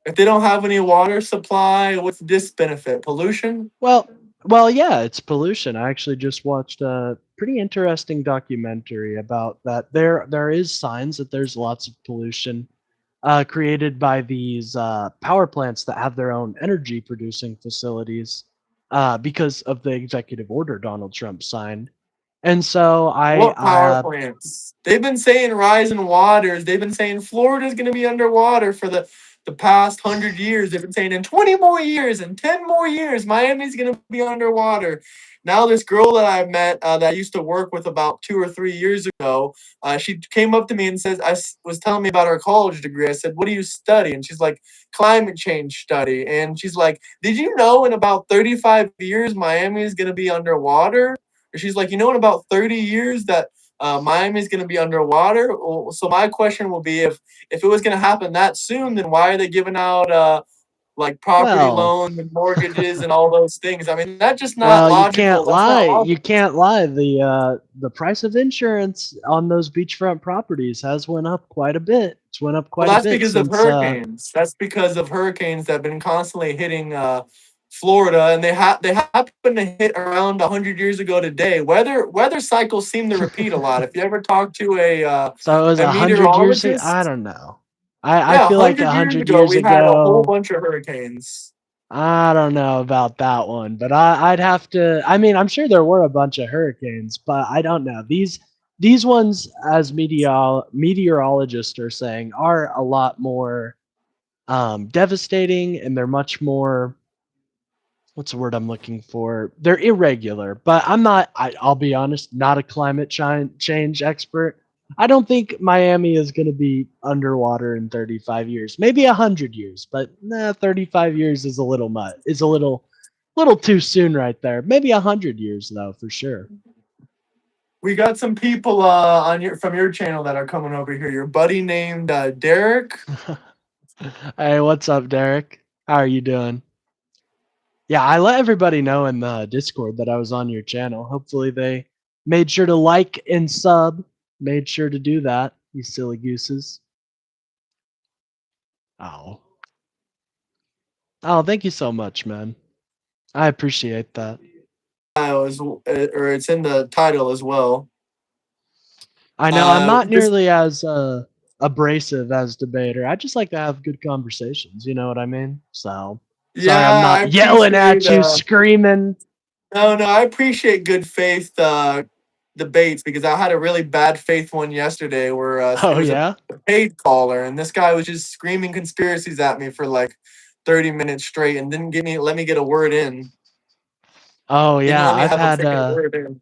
If they don't have any water supply, what's the disbenefit? Pollution? Well, well, yeah, it's pollution. I actually just watched a pretty interesting documentary about that. There is signs that there's lots of pollution created by these power plants that have their own energy producing facilities because of the executive order Donald Trump signed. And so What power plants? They've been saying rising waters. They've been saying Florida's going to be underwater for the past 100 years. They've been saying in 20 more years and 10 more years, Miami's going to be underwater. Now, this girl that I met that I used to work with about 2 or 3 years ago, she came up to me and says, was telling me about her college degree. I said, "What do you study?" And she's like, "Climate change study." And she's like, "Did you know in about 35 years, Miami is going to be underwater?" She's like, in about 30 years that Miami's going to be underwater. Well, so my question will be, if it was going to happen that soon, then why are they giving out like property well, loans and mortgages and all those things? I mean, that's just not well, you logical. can't That's not lie. logical. You can't lie. The price of insurance on those beachfront properties has went up quite a bit. It's went up Well, quite a that's bit because of since hurricanes. That's because of hurricanes that have been constantly hitting Florida, and they happen to hit around 100 years ago today. Weather cycles seem to repeat a lot. If you ever talk to So it was a 100 years ago. I meteorologist, don't know. I yeah, feel like 100 years 100 ago years we had a whole ago. bunch of hurricanes. I don't know about that one, but I'd have to. I mean, I'm sure there were a bunch of hurricanes, but I don't know. These ones, as meteorologists are saying, are a lot more devastating, and they're much more, what's the word I'm looking for? They're irregular, but I'm not. I'll be honest, not a climate change expert. I don't think Miami is going to be underwater in 35 years, maybe 100 years, but 35 years is a little much. Is a little too soon right there. Maybe 100 years though, for sure. We got some people on your from your channel that are coming over here. Your buddy named Derek. Hey, what's up, Derek? How are you doing? Yeah, I let everybody know in the Discord that I was on your channel. Hopefully they made sure to like and sub. Made sure to do that, you silly gooses. Oh. Oh, thank you so much, man. I appreciate that. Or it's in the title as well. I know I'm not This nearly as abrasive as debater. I just like to have good conversations, you know what I mean? So, sorry I'm Yeah, I not yelling appreciate at you, screaming. no, I appreciate good faith debates because I had a really bad faith one yesterday where it Oh was a yeah? paid caller and this guy was just screaming conspiracies at me for like 30 minutes straight and didn't get me let me get a word in. Oh Didn't yeah, let me have a freaking word in.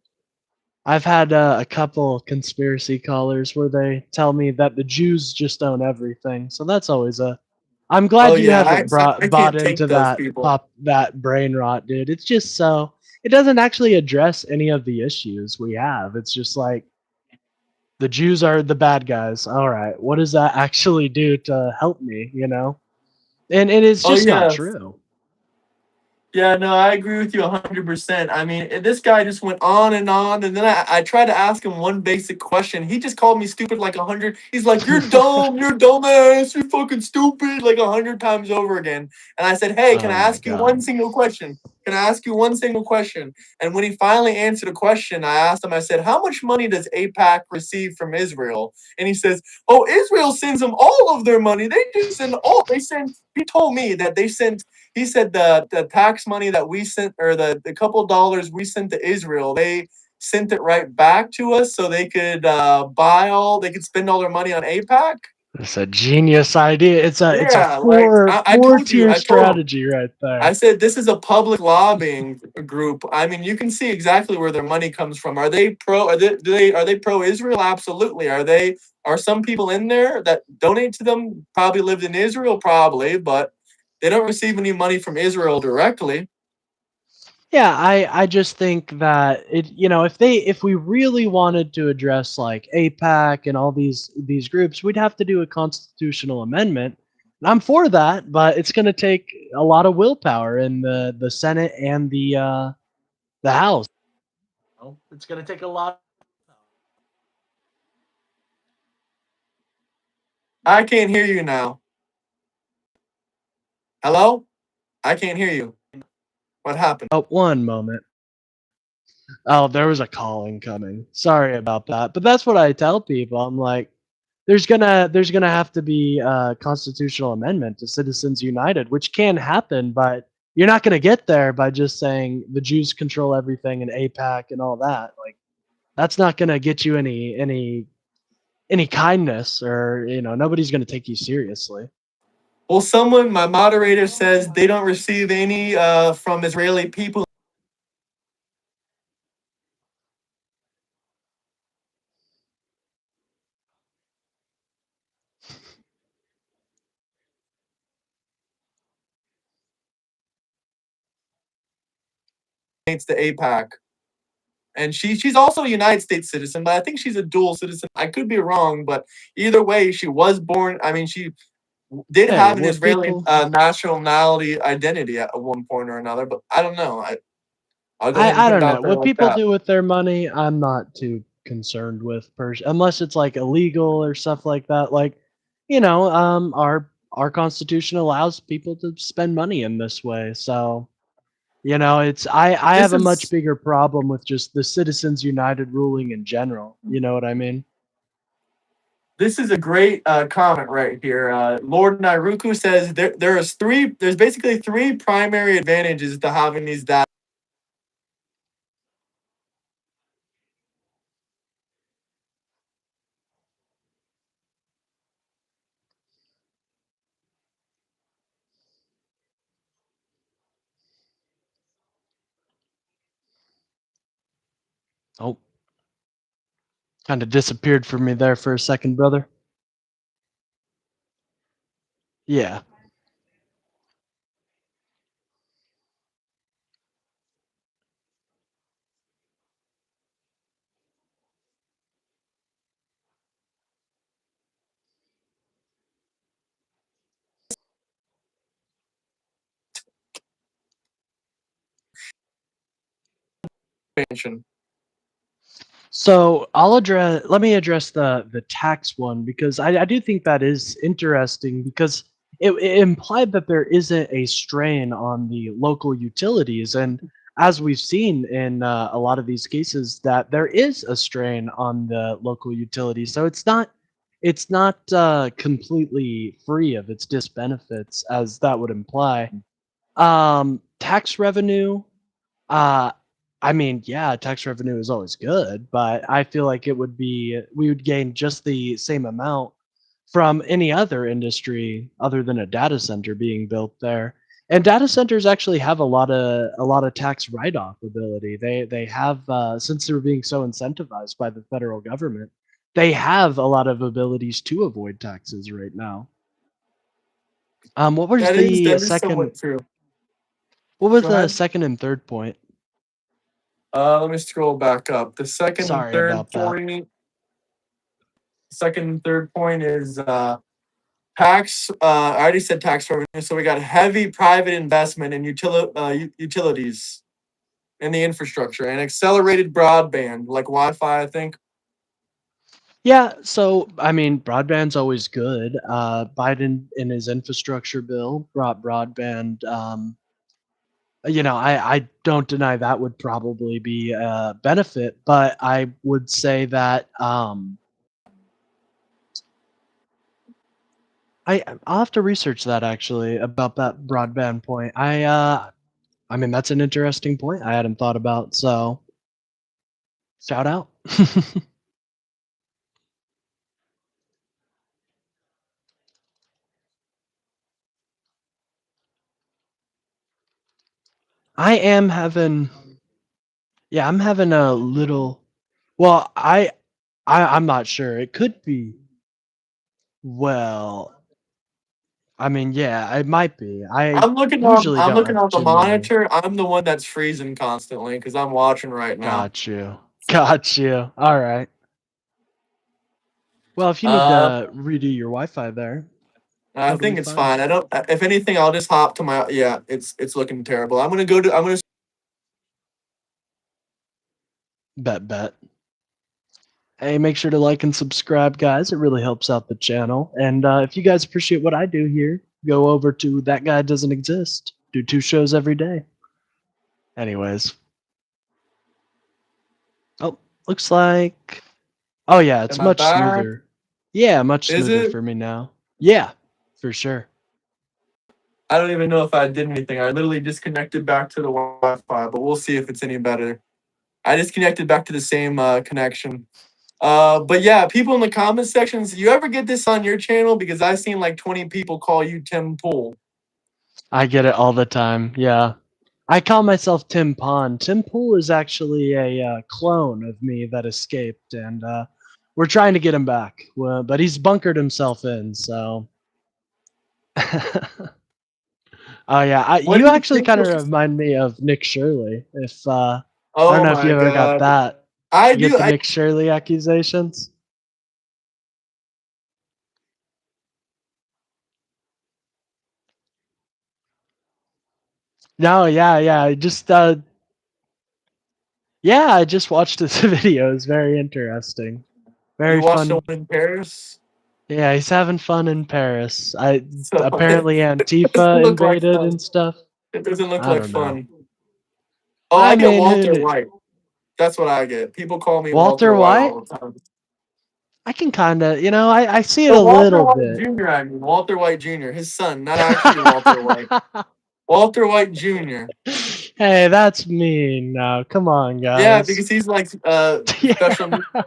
I've had a couple conspiracy callers where they tell me that the Jews just own everything. So that's always a. I'm Oh glad you yeah, haven't I bought can't take into those people. that brain rot, dude. It's just so it doesn't actually address any of the issues we have. It's just like the Jews are the bad guys. All right, what does that actually do to help me? You know, and it's Oh just not yeah, true. yeah, no, I agree with you 100%. I mean, this guy just went on, and then I tried to ask him one basic question. He just called me stupid like 100. He's like, "You're dumb, you're dumbass, you're fucking stupid," like 100 times over again. And I said, "Hey, can Oh I my ask you one god. single question? Can I ask you one single question?" And when he finally answered a question, I asked him. I said, "How much money does APAC receive from Israel?" And he says, "Oh, Israel sends them all of their money. They just send all. They send." He told me that they sent he said the tax money that we sent or the couple dollars we sent to Israel, they sent it right back to us so they could they could spend all their money on APAC. It's a genius idea. It's a Yeah, like I four told you, tier I told him. strategy right I there. said this is a public lobbying group. I mean, you can see exactly where their money comes from. Are they pro? Are they pro Israel? Absolutely. Are some people in there that donate to them? Probably lived in Israel, probably, but they don't receive any money from Israel directly. Yeah, I just think that if we really wanted to address like APAC and all these groups, we'd have to do a constitutional amendment. And I'm for that, but it's going to take a lot of willpower in the Senate and the House. Well, it's going to take a lot. I can't hear you now. Hello? I can't hear you. What happened? Oh, one moment. Oh, there was a call incoming. Sorry about that. But that's what I tell people. I'm like, there's gonna have to be a constitutional amendment to Citizens United, which can happen, but you're not gonna get there by just saying the Jews control everything and APAC and all that. Like that's not gonna get you any kindness, or nobody's gonna take you seriously. Well, my moderator says they don't receive any from Israeli people. It's the APAC. And she's also a United States citizen, but I think she's a dual citizen. I could be wrong, but either way, she was born. I mean, she did Hey, have an what Israeli people nationality identity at one point or another, but I don't know. I'll go ahead and I put it don't know. out there What like people that. do with their money, I'm not too concerned with unless it's like illegal or stuff like that. Like, our constitution allows people to spend money in this way. So, You know, it's I This have a much is bigger problem with just the Citizens United ruling in general. You know what I mean? this is a great comment right here. Lord Nairuku says there's basically three primary advantages to having these data. Oh, kind of disappeared from me there for a second, brother. Yeah. Expansion. So let me address the tax one because I do think that is interesting because it implied that there isn't a strain on the local utilities, and as we've seen in a lot of these cases, that there is a strain on the local utilities. So it's not completely free of its disbenefits as that would imply. Tax revenue. Uh, I mean, yeah, tax revenue is always good, but I feel like it would be we would gain just the same amount from any other industry other than a data center being built there. And data centers actually have a lot of tax write-off ability. They have since they're being so incentivized by the federal government, they have a lot of abilities to avoid taxes right now. What was That is the that is second? somewhat true. What was Go the ahead. second and third point? Let me scroll back up. The Sorry about that. second and third point is tax. I already said tax revenue, so we got heavy private investment in utilities and the infrastructure and accelerated broadband like Wi-Fi. I think Yeah, so I mean, broadband's always good. Biden in his infrastructure bill brought broadband. I don't deny that would probably be a benefit, but I would say that I'll have to research that actually about that broadband point. I mean that's an interesting point I hadn't thought about. So shout out. I am having Yeah, I'm having a little. Well, I'm not sure. It could be. Well, I mean, yeah, it might be. I usually I'm don't looking have on the too many. monitor. I'm the one that's freezing constantly because I'm watching right now. Got you. Got you. All right. Well, if you need Uh, to redo your Wi-Fi there, I totally think it's fine. fine. I don't. If anything, I'll just hop to my. Yeah, it's looking terrible. I'm gonna. Bet. Hey, make sure to like and subscribe, guys. It really helps out the channel. And if you guys appreciate what I do here, go over to That Guy Doesn't Exist. Do 2 shows every day. Anyways. Oh, looks like. Oh yeah, it's Am I much back? smoother. Yeah, much Is smoother it? for me now. Yeah, for sure. I don't even know if I did anything. I literally disconnected back to the Wi-Fi, but we'll see if it's any better. I disconnected back to the same connection. But yeah, people in the comment sections, you ever get this on your channel? Because I've seen like 20 people call you Tim Pool. I get it all the time. Yeah. I call myself Tim Pond. Tim Pool is actually a clone of me that escaped, and we're trying to get him back. Well, but he's bunkered himself in, so. Oh yeah, What you do you actually think kind of of? remind me of Nick Shirley. If I don't Oh know if you my ever got god. that. I You get do. the Nick Shirley accusations? No, yeah. I just watched this video. It's very interesting. You Very watched the fun. one in Paris? Yeah, he's having fun in Paris. I So apparently it doesn't Antifa look like invaded fun. and stuff. It doesn't look I like don't know. fun. Oh, I I get mean, Walter White. That's what I get. People call me Walter Walter White White? all the time. I can kind of, I see it No, a Walter little White bit. Jr. I mean Walter White Jr. His son, not actually Walter White. Walter White Jr. Hey, that's mean. No, come on, Yeah, guys. because he's like special. Yeah.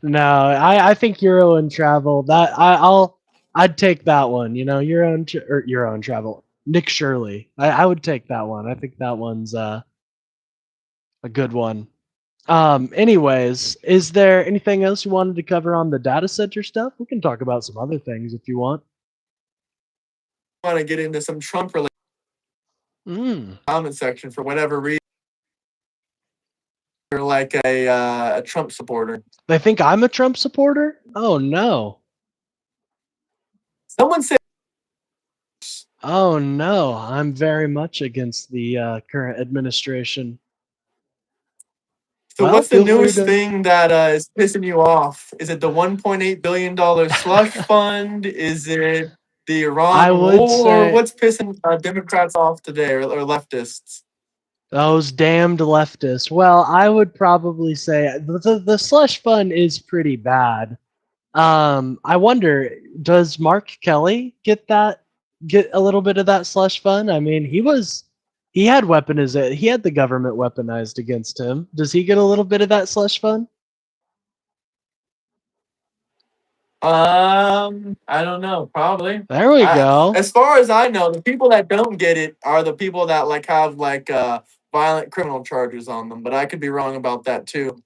No, I think Euro and travel that I'd take that one. Your own travel. Nick Shirley. I would take that one. I think that one's a good one. Anyways, is there anything else you wanted to cover on the data center stuff? We can talk about some other things if you want. Want to get into some Trump related Mm. comment section for whatever reason. You're like a Trump supporter. They think I'm a Trump supporter? Oh no. Someone said. Oh no. I'm very much against the current administration. So Well, what's the feel free newest to. thing that is pissing you off? Is it the $1.8 billion slush fund? Is it the I Iran would war? say What's pissing Democrats off today or leftists? those damned leftists. Well, I would probably say the slush fund is pretty bad. I wonder, does Mark Kelly get a little bit of that slush fund? I mean, he had he had the government weaponized against him. Does he get a little bit of that slush fund? I don't know. Probably. There we go. As far as I know, the people that don't get it are the people that like have violent criminal charges on them. But I could be wrong about that too.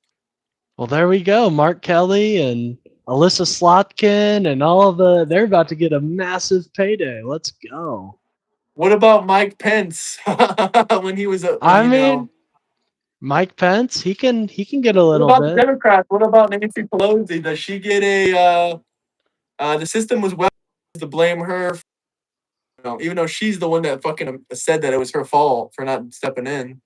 Well, there we go. Mark Kelly and Alyssa Slotkin and they're about to get a massive payday. Let's go. What about Mike Pence when he was I mean, Mike Pence, he can get a What little about the bit. Democrats? What about Nancy Pelosi? Does she get the system was well to blame her, even though she's the one that fucking said that it was her fault for not stepping in.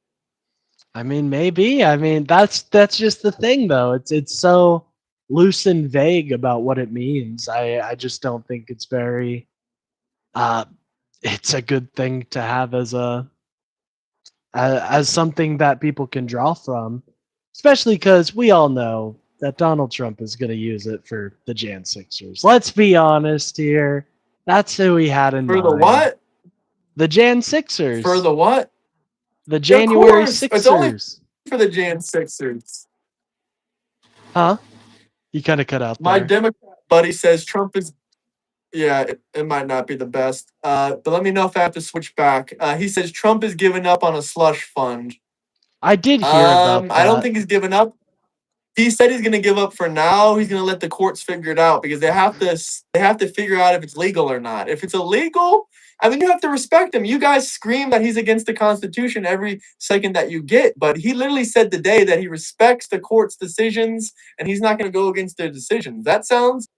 I mean, maybe. I mean, that's just the thing though. It's so loose and vague about what it means. I just don't think it's very uh it's a good thing to have as something that people can draw from, especially cuz we all know that Donald Trump is going to use it for the Jan Sixers. Let's be honest here. That's who he had in For the mind. what? The Jan For Sixers. the what? The Of January course, it's only Sixers. for the Jan Sixers. Huh? You kind of cut out My there. Democrat buddy says Trump is. Yeah, it might not be the best. But let me know if I have to switch back. He says Trump is giving up on a slush fund. I did hear about I don't that. think he's giving up. He said he's going to give up for now. He's going to let the courts figure it out because they have to figure out if it's legal or not. If it's illegal, I mean, you have to respect him. You guys scream that he's against the Constitution every second that you get, but he literally said today that he respects the court's decisions and he's not going to go against their decisions. That sounds,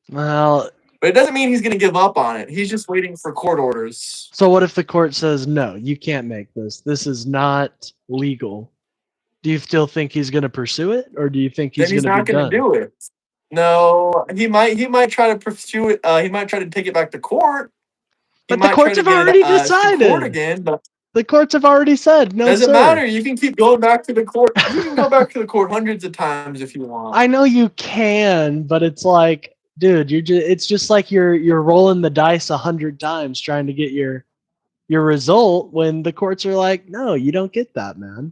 Well, but it doesn't mean he's going to give up on it. He's just waiting for court orders. so what if the court says no, you can't make this. This is not legal. Do you still think he's going to pursue it, or do you think Then he's he's going to be not going to done? do it. No, he might try to pursue it. He might try to take it back to court. He But the might try courts to have get it already to court decided. again, but The courts have already said no, doesn't sir. matter. You can keep going back to the court. You can go back to the court hundreds of times if you want. I know you can, but it's like, dude, it's just like you're rolling the dice 100 times trying to get your result when the courts are like, no, you don't get that, man.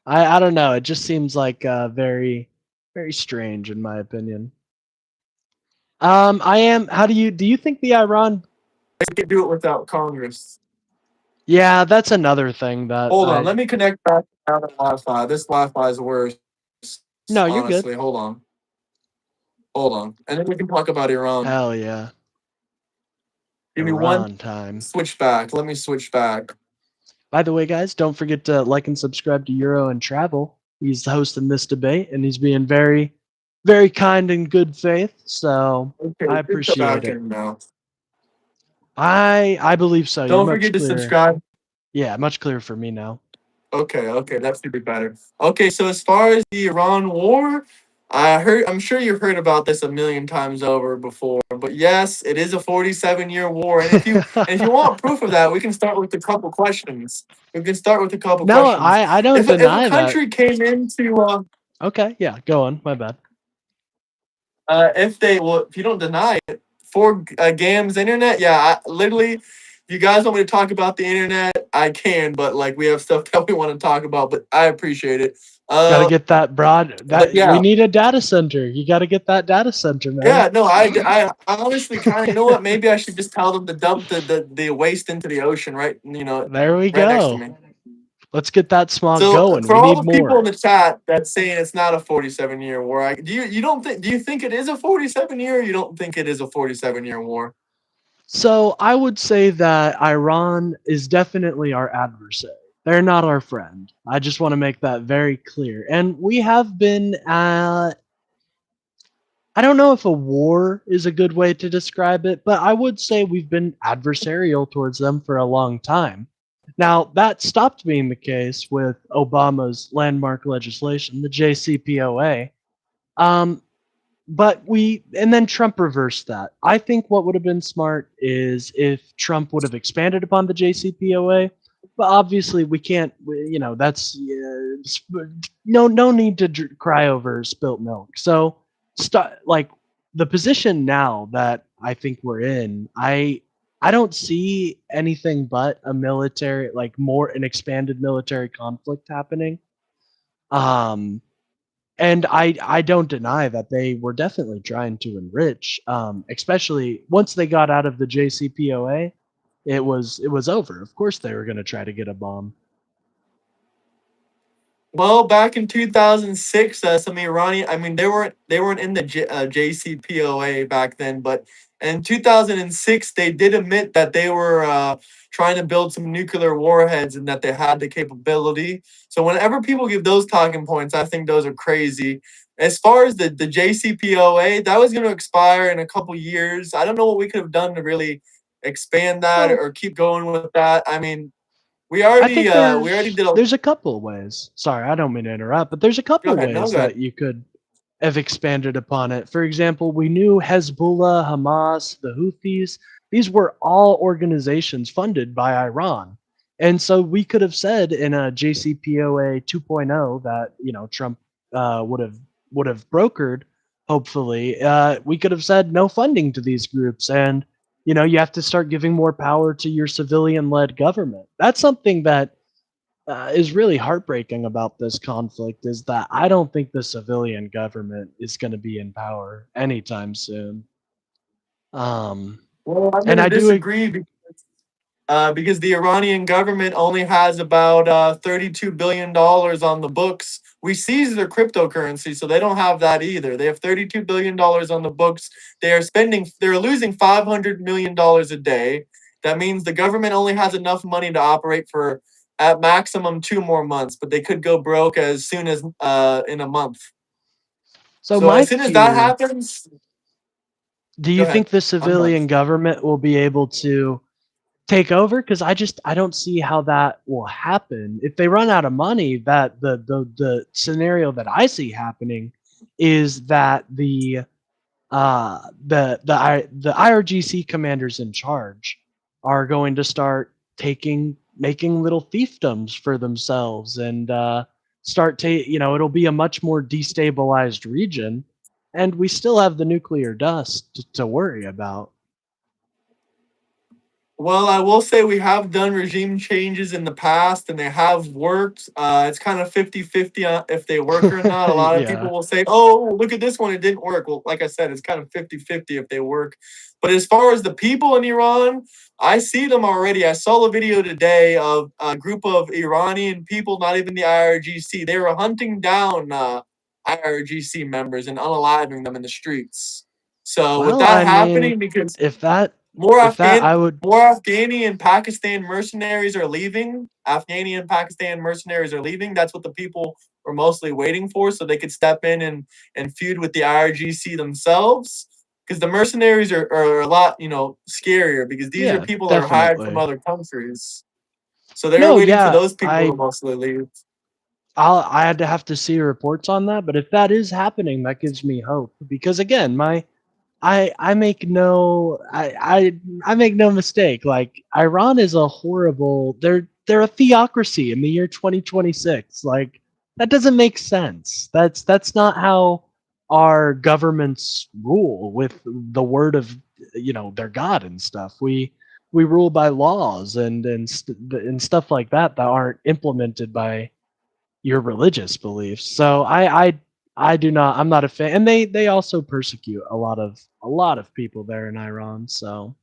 I don't know. It just seems like very very strange in my opinion. I am. How do you think the Iran? They can do it without Congress. Yeah, that's another thing that Hold on. I. Let me connect back to the Wi-Fi. This Wi-Fi is worse. No, you're good. Honestly, hold on. Hold on. And then we can talk about Iran. Hell yeah, Give me one Iran time. switch back. Let me switch back. By the way, guys, don't forget to like and subscribe to Euro and Travel. He's hosting this debate, and he's being very, very kind and good faith. So Okay, I it's appreciate back it. in now. I believe so. You're Don't much forget to clearer. subscribe. Yeah, much clearer for me now. Okay, that should be better. Okay, so as far as the Iran war, I'm sure you've heard about this a million times over before, but yes, it is a 47-year war. And if you want proof of that, we can start with a couple questions. We can start with a couple No, questions. I don't If a deny that. country came into Okay, yeah, go on. My bad. if they well, if you don't deny it for Gam's internet, yeah, literally, if you guys want me to talk about the internet, I can, but like we have stuff that we want to talk about, but I appreciate it. Got to Uh, get that broad. but That we yeah, need a data center. You got to get that data center, man. yeah, no, I honestly kind of, you know what? Maybe I should just tell them to dump the waste into the ocean, right? There we Right next to go. me. Let's get that smog So going. for We all need the people in more. the chat that's saying it's not a 47-year war, you don't think do you think it is a 47-year? Or you don't think it is a 47-year war? So I would say that Iran is definitely our adversary. They're not our friend. I just want to make that very clear. And we have been I don't know if a war is a good way to describe it, but I would say we've been adversarial towards them for a long time. Now, that stopped being the case with Obama's landmark legislation, the JCPOA. Um, and then Trump reversed that. I think what would have been smart is if Trump would have expanded upon the JCPOA, but obviously we can't, that's no need to cry over spilt milk. So, like the position now that I think we're in, I don't see anything but a military, like more an expanded military conflict happening. Um, and I don't deny that they were definitely trying to enrich, especially once they got out of the JCPOA, it was over. Of course, they were going to try to get a bomb. Well, back in 2006, some Iranian, I mean, they weren't in the JCPOA back then, but in 2006, they did admit that they were trying to build some nuclear warheads and that they had the capability. So whenever people give those talking points, I think those are crazy. As far as the JCPOA, that was going to expire in a couple years. I don't know what we could have done to really expand that Well, or keep going with that. I mean, I think we already did a there's a couple of ways. Sorry, I don't mean to interrupt, but there's a couple Go of ahead. No, ways go ahead. that you could have expanded upon it. For example, we knew Hezbollah, Hamas, the Houthis, these were all organizations funded by Iran. And so we could have said in a JCPOA 2.0 that, Trump would have brokered, hopefully, we could have said no funding to these groups, and you have to start giving more power to your civilian-led government. That's something that is really heartbreaking about this conflict, is that I don't think the civilian government is going to be in power anytime soon. Um, Well, I'm and gonna I do. disagree because the Iranian government only has about $32 billion on the books. We seized their cryptocurrency, so they don't have that either. They have $32 billion on the books. They're losing $500 million a day. That means the government only has enough money to operate for at maximum 2 more months, but they could go broke as soon as in a month. So So my as soon as that fear. happens, Do go you ahead. think the I'm done. civilian government will be able to take over? Because I don't see how that will happen. If they run out of money, that the scenario that I see happening is that the IRGC commanders in charge are going to start making little fiefdoms for themselves, and it'll be a much more destabilized region, and we still have the nuclear dust to worry about. Well, I will say we have done regime changes in the past and they have worked. It's kind of 50-50 if they work or not. A lot of people Yeah. will say, oh, look at this one, it didn't work. Well, like I said, it's kind of 50-50 if they work. But as far as the people in Iran, I see them already. I saw a video today of a group of Iranian people, not even the IRGC. They were hunting down IRGC members and unaliving them in the streets. So with Well, that I mean, happening, because if that more if that Afghan I would. more Afghani and Pakistan mercenaries are leaving. Afghani and Pakistan mercenaries are leaving. That's what the people were mostly waiting for, so they could step in and feud with the IRGC themselves. Because the mercenaries are a lot, scarier because these are Yeah, people that are hired from definitely. other countries. So they're No, waiting for yeah, those people to mostly leave. I had to have to see reports on that, but if that is happening, that gives me hope because again, I make no I make no mistake. Like Iran is a horrible. They're a theocracy in the year 2026. Like that doesn't make sense. That's not how our governments rule with the word of their God and stuff. We rule by laws and stuff like that that aren't implemented by your religious beliefs. So I do not I'm not a fan, and they also persecute a lot of people there in Iran. So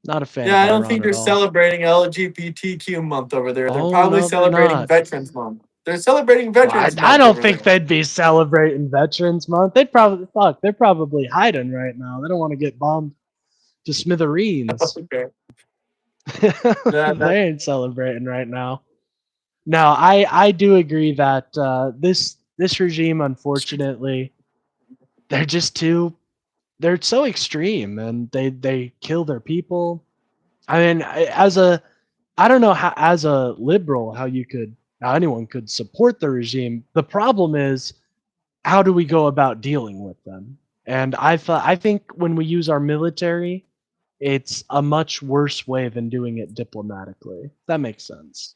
not a fan Yeah, of I don't Iran think at they're all. celebrating LGBTQ month over there. They're Oh probably no, they're celebrating not. Veterans Month. They're celebrating Well, I, Veterans I Month don't over think there. they'd be celebrating Veterans Month. They'd probably fuck. They're probably hiding right now. They don't want to get bombed to smithereens. Okay. That They ain't celebrating right now. No, I do agree that this regime, unfortunately, they're just too they're so extreme and they kill their people. I mean, I don't know how as a liberal how anyone could support the regime. The problem is how do we go about dealing with them? And I think when we use our military, it's a much worse way than doing it diplomatically. That makes sense.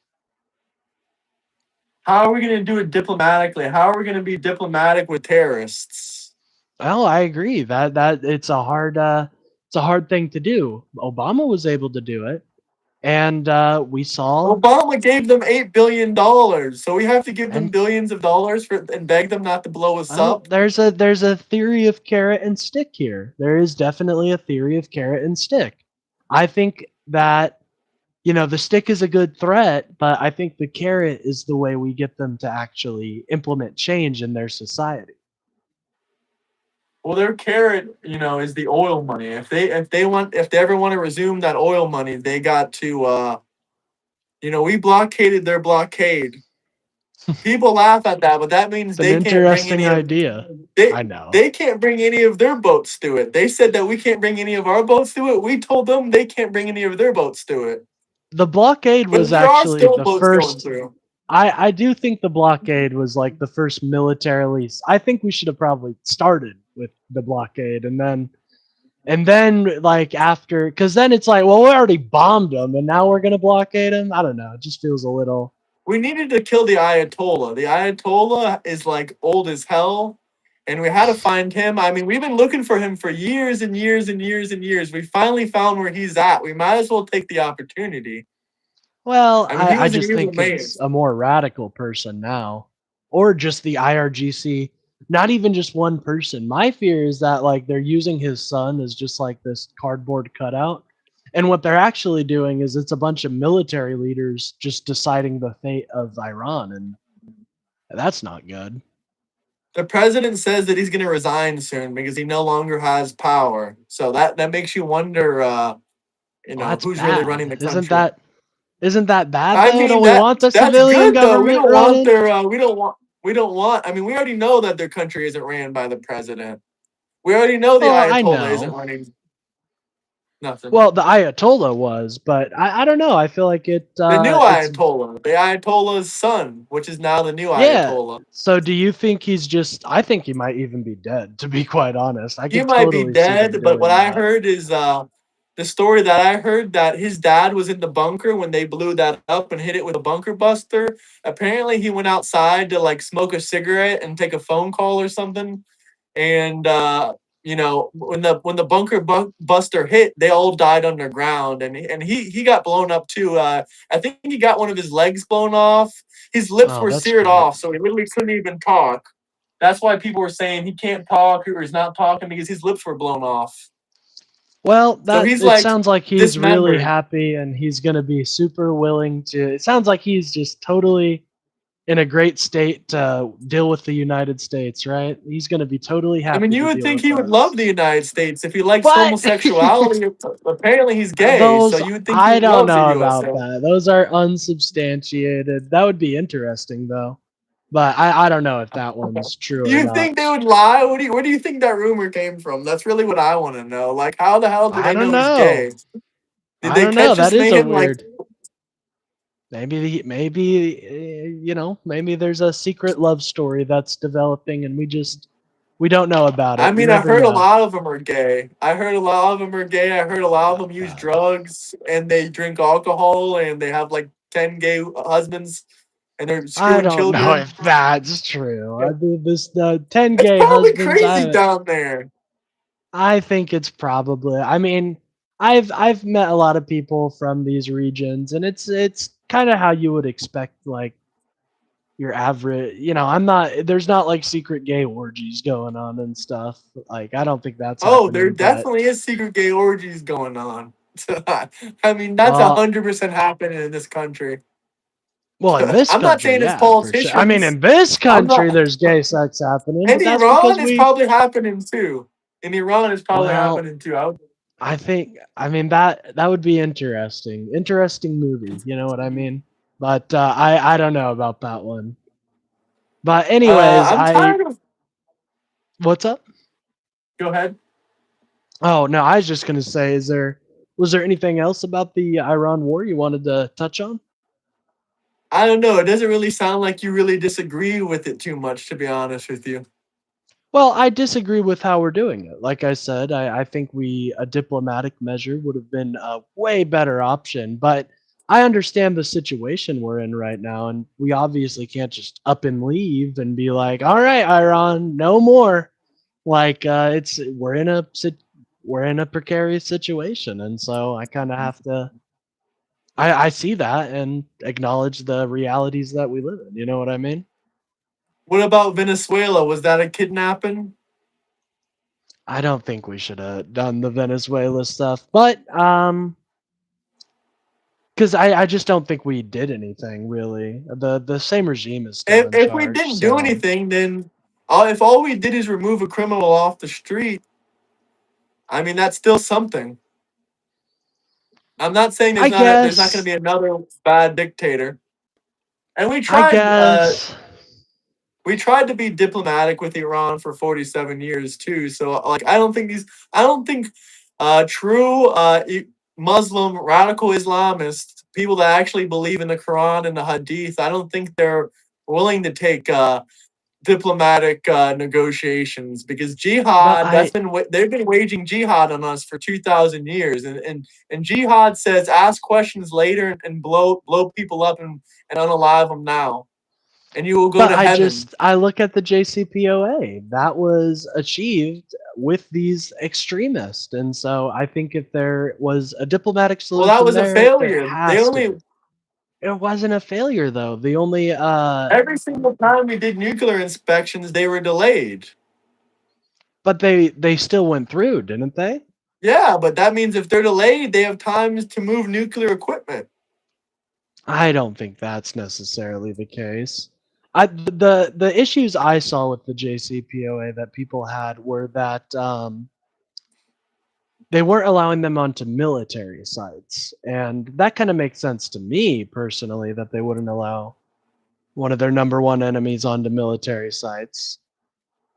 How are we going to do it diplomatically? How are we going to be diplomatic with terrorists? Well, I agree that it's a hard thing to do. Obama was able to do it, and we saw Obama gave them $8 billion, so we have to give them and billions of dollars for and beg them not to blow us well, up. there's a theory of carrot and stick here. There is definitely a theory of carrot and stick. I think that the stick is a good threat, but I think the carrot is the way we get them to actually implement change in their society. Well, their carrot, is the oil money. If they ever want to resume that oil money, they got to we blockaded their blockade. People laugh at that, but that means It's an they can't bring interesting any of idea. they I know. they can't bring any of their boats to it. They said that we can't bring any of our boats to it. We told them they can't bring any of their boats to it. The blockade But was there are actually still the boats going first. through. I do think the blockade was like the first militarily. I think we should have probably started with the blockade and then like after, because then it's like, well, we already bombed them and now we're gonna blockade them. I don't know. It just feels a little. We needed to kill the Ayatollah. The Ayatollah is like old as hell, and we had to find him. I mean, we've been looking for him for years and years and years and years. We finally found where he's at. We might as well take the opportunity. Well, I mean, he I was an just evil think man. it's a more radical person now, or just the IRGC. Not even just one person. My fear is that like they're using his son as just like this cardboard cutout, and what they're actually doing is it's a bunch of military leaders just deciding the fate of Iran, and that's not good. The president says that he's going to resign soon because he no longer has power. So that makes you wonder, Well, that's who's really running bad. the Isn't country. that bad I though? mean Don't we want the that's civilian good though. government running? We don't want. I mean, we already know that their country isn't ran by the president. We already know the Well, I Ayatollah isn't know. running nothing. Well, the Ayatollah was, but I don't know. I feel like The new it's Ayatollah, the Ayatollah's son, which is now the new yeah. Ayatollah. So do you think he's just I think he might even be dead, to be quite honest. I He could might be totally see them dead, but what doing I that. heard is the story that I heard that his dad was in the bunker when they blew that up and hit it with a bunker buster. Apparently, he went outside to like smoke a cigarette and take a phone call or something. And when the buster hit, they all died underground, and he got blown up too. I think he got one of his legs blown off. His lips Oh, were that's seared great. off, so he literally couldn't even talk. That's why people were saying he can't talk or he's not talking because his lips were blown off. Well, So that he's it like sounds like he's really dismembered. happy and he's going to be super willing to. It sounds like he's just totally in a great state to deal with the United States, right? He's going to be totally I mean, happy you to would deal think with he would love us. the United States if he likes But homosexuality. Apparently, he's gay, so those you would think he I don't loves the know about USA. that. Those are unsubstantiated. That would be interesting though. But I don't know if that one's true or You not. think they would lie? Where do you think that rumor came from? That's really what I want to know. Like, how the hell do I they don't know he's know. gay? Did I they don't know. catch That this is a man like? weird. maybe there's a secret love story that's developing, and we don't know about I it. You mean, I never heard a know. lot of them are gay. I heard a lot of them are gay. I heard a lot of them use Uh, drugs and they drink alcohol and they have like 10 gay husbands and they're I screwing don't know children. if that's true. I mean, the 10 It's gay probably husbands. crazy I down there. I think it's probably. I mean, I've met a lot of people from these regions, and it's kind of how you would expect, like your average. I'm not. There's not like secret gay orgies going on and stuff. Like I don't think that's Oh, there happening. But definitely is secret gay orgies going on. I mean, that's well, 100% happening in this country. in this I'm not country, saying it's yeah, for sure. I mean, politicians. in this I'm country, not. there's gay sex happening, In but that's because Iran, it's we. probably happening too. In Iran, it's probably Well, happening too. I think. I mean that would be interesting. Interesting movie. You know what I mean? But I don't know about that one. But anyways, I'm tired of. what's up? Go ahead. Oh no, I was just gonna say, was there anything else about the Iran war you wanted to touch on? I don't know. It doesn't really sound like you really disagree with it too much, to be honest with you. Well, I disagree with how we're doing it. Like I said, I think a diplomatic measure would have been a way better option. But I understand the situation we're in right now, and we obviously can't just up and leave and be like, "All right, Iran, no more." Like it's we're in a precarious situation, and so I kind of have to. I see that and acknowledge the realities that we live in. You know what I mean? What about Venezuela? Was that a kidnapping? I don't think we should have done the Venezuela stuff, but because I just don't think we did anything really. The same regime is still in If we charge, didn't do so anything, then if all we did is remove a criminal off the street, I mean that's still something. I'm not saying I there's not going to guess be another bad dictator. And I guess we tried to be diplomatic with Iran for 47 years too. So like I don't think true Muslim radical Islamists, people that actually believe in the Quran and the Hadith, I don't think they're willing to take diplomatic negotiations because well jihad I they've been waging jihad on us for 2000 years and jihad says ask questions later and blow people up and unalive them now and you will go but to heaven. I look at the JCPOA that was achieved with these extremists, and so I think if there was a diplomatic Well, that solution was a there, there failure. They has to be. only It wasn't a failure though. The only every single time we did nuclear inspections, they were delayed. but they still went through, didn't they? Yeah, but that means if they're delayed, they have time to move nuclear equipment. I don't think that's necessarily the case. The issues I saw with the JCPOA that people had were that they weren't allowing them onto military sites, and that kind of makes sense to me personally that they wouldn't allow one of their number one enemies onto military sites.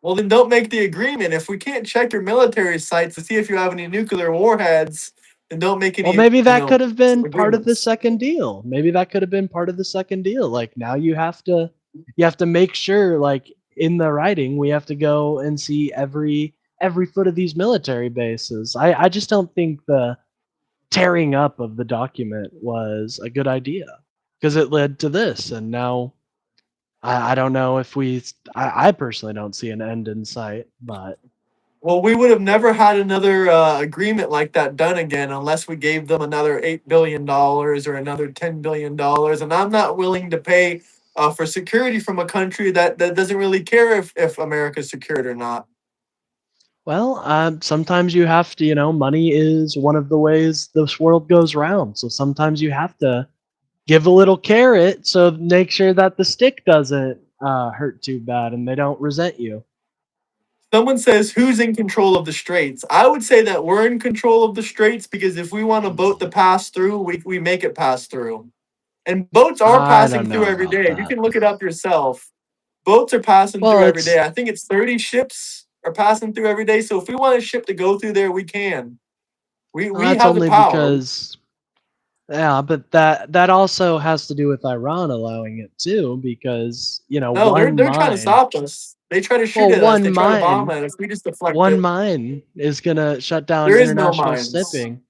Well, then don't make the agreement. If we can't check your military sites to see if you have any nuclear warheads, then don't make Well, any, maybe that could have been part of the agreements. second deal. Maybe that could have been part of the second deal. Like now you have to make sure, like in the writing, we have to go and see every foot of these military bases. I just don't think the tearing up of the document was a good idea because it led to this, and now I don't know if I personally don't see an end in sight, but Well, we would have never had another agreement like that done again unless we gave them another $8 billion or another $10 billion. And I'm not willing to pay for security from a country that doesn't really care if America's secured or not. well, sometimes you have to, money is one of the ways this world goes round. So sometimes you have to give a little carrot so make sure that the stick doesn't hurt too bad and they don't resent you. Someone says, who's in control of the straits? I would say that we're in control of the straits because if we want a boat to pass through, we make it pass through. And boats are I passing don't through know every about day. You that. can look it up yourself. Boats are passing through Well, every it's day. I think it's 30 ships are passing through every day. So if we want a ship to go through there, we can. We that's have the only power. because Yeah, but that also has to do with Iran allowing it too, because No, one they're trying to mine, stop us. They try to shoot well, at us. one They try to bomb mine, at us. We just deflect one it. mine is gonna shut down There is no international mines. shipping.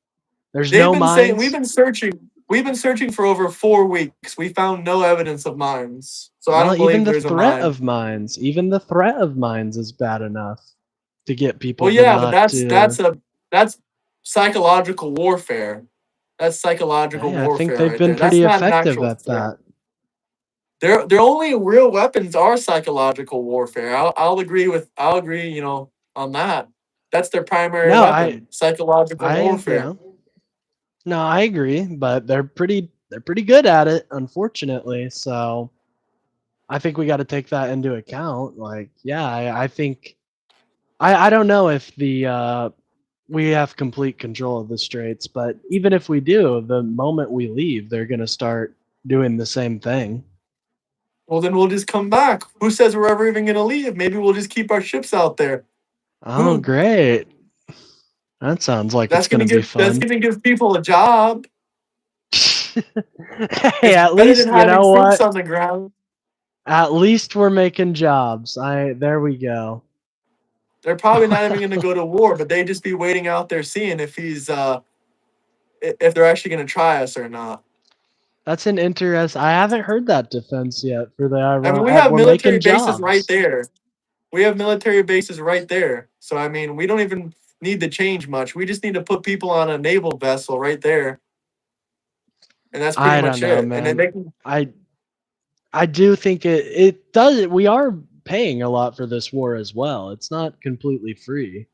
There's They've no been saying we've mines. been searching. We've been searching for over 4 weeks. We found no evidence of mines. So I Well, don't even believe the there's a threat mine. of mines, even the threat of mines is bad enough to get Well, people to yeah, but not to. that's psychological warfare. That's psychological Hey, I think warfare they've right been there. That's pretty not an effective actual at threat. that. Their only real weapons are psychological warfare. I'll agree with I'll agree, on that. That's their primary No, I weapon, psychological I warfare. yeah. No, I agree, but they're pretty good at it, unfortunately. So I think we got to take that into account. Like, yeah, I think I don't know if the we have complete control of the straits, but even if we do, the moment we leave, they're gonna start doing the same thing. Well, then we'll just come back. Who says we're ever even going to leave? Maybe we'll just keep our ships out there. Oh, Who great! That sounds like it's gonna be that's fun. gonna give people a job. Hey, It's at better than least you having know troops what? on the ground. At least we're making jobs. I There we go. They're probably not even going to go to war, but they just be waiting out there seeing if they're actually going to try us or not. That's an interest. I haven't heard that defense yet for the I mean, Iran. we have We're military making bases right jobs. there. We have military bases right there. So I mean, we don't even need to change much. We just need to put people on a naval vessel right there, and that's pretty I don't much know, it. And then man. they can. I I do think it does. We are paying a lot for this war as well. It's not completely free,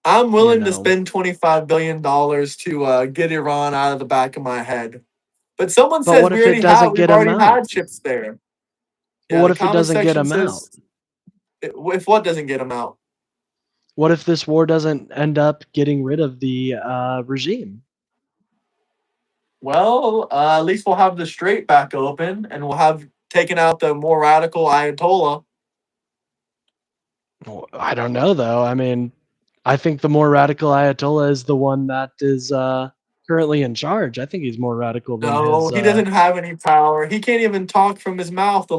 I'm you willing to know. spend $25 billion to get Iran out of the back of my head. But someone But says what if it doesn't we've get them already out? had ships there. But Yeah, what the if it comment doesn't get section them out? says if what doesn't get them out. What if this war doesn't end up getting rid of the regime? Well, at least we'll have the strait back open, and we'll have taken out the more radical Ayatollah. Well, I don't know though. I mean, I think the more radical Ayatollah is the one that is currently in charge. I think he's more radical than No, his. he doesn't have any power. He can't even talk from his mouth to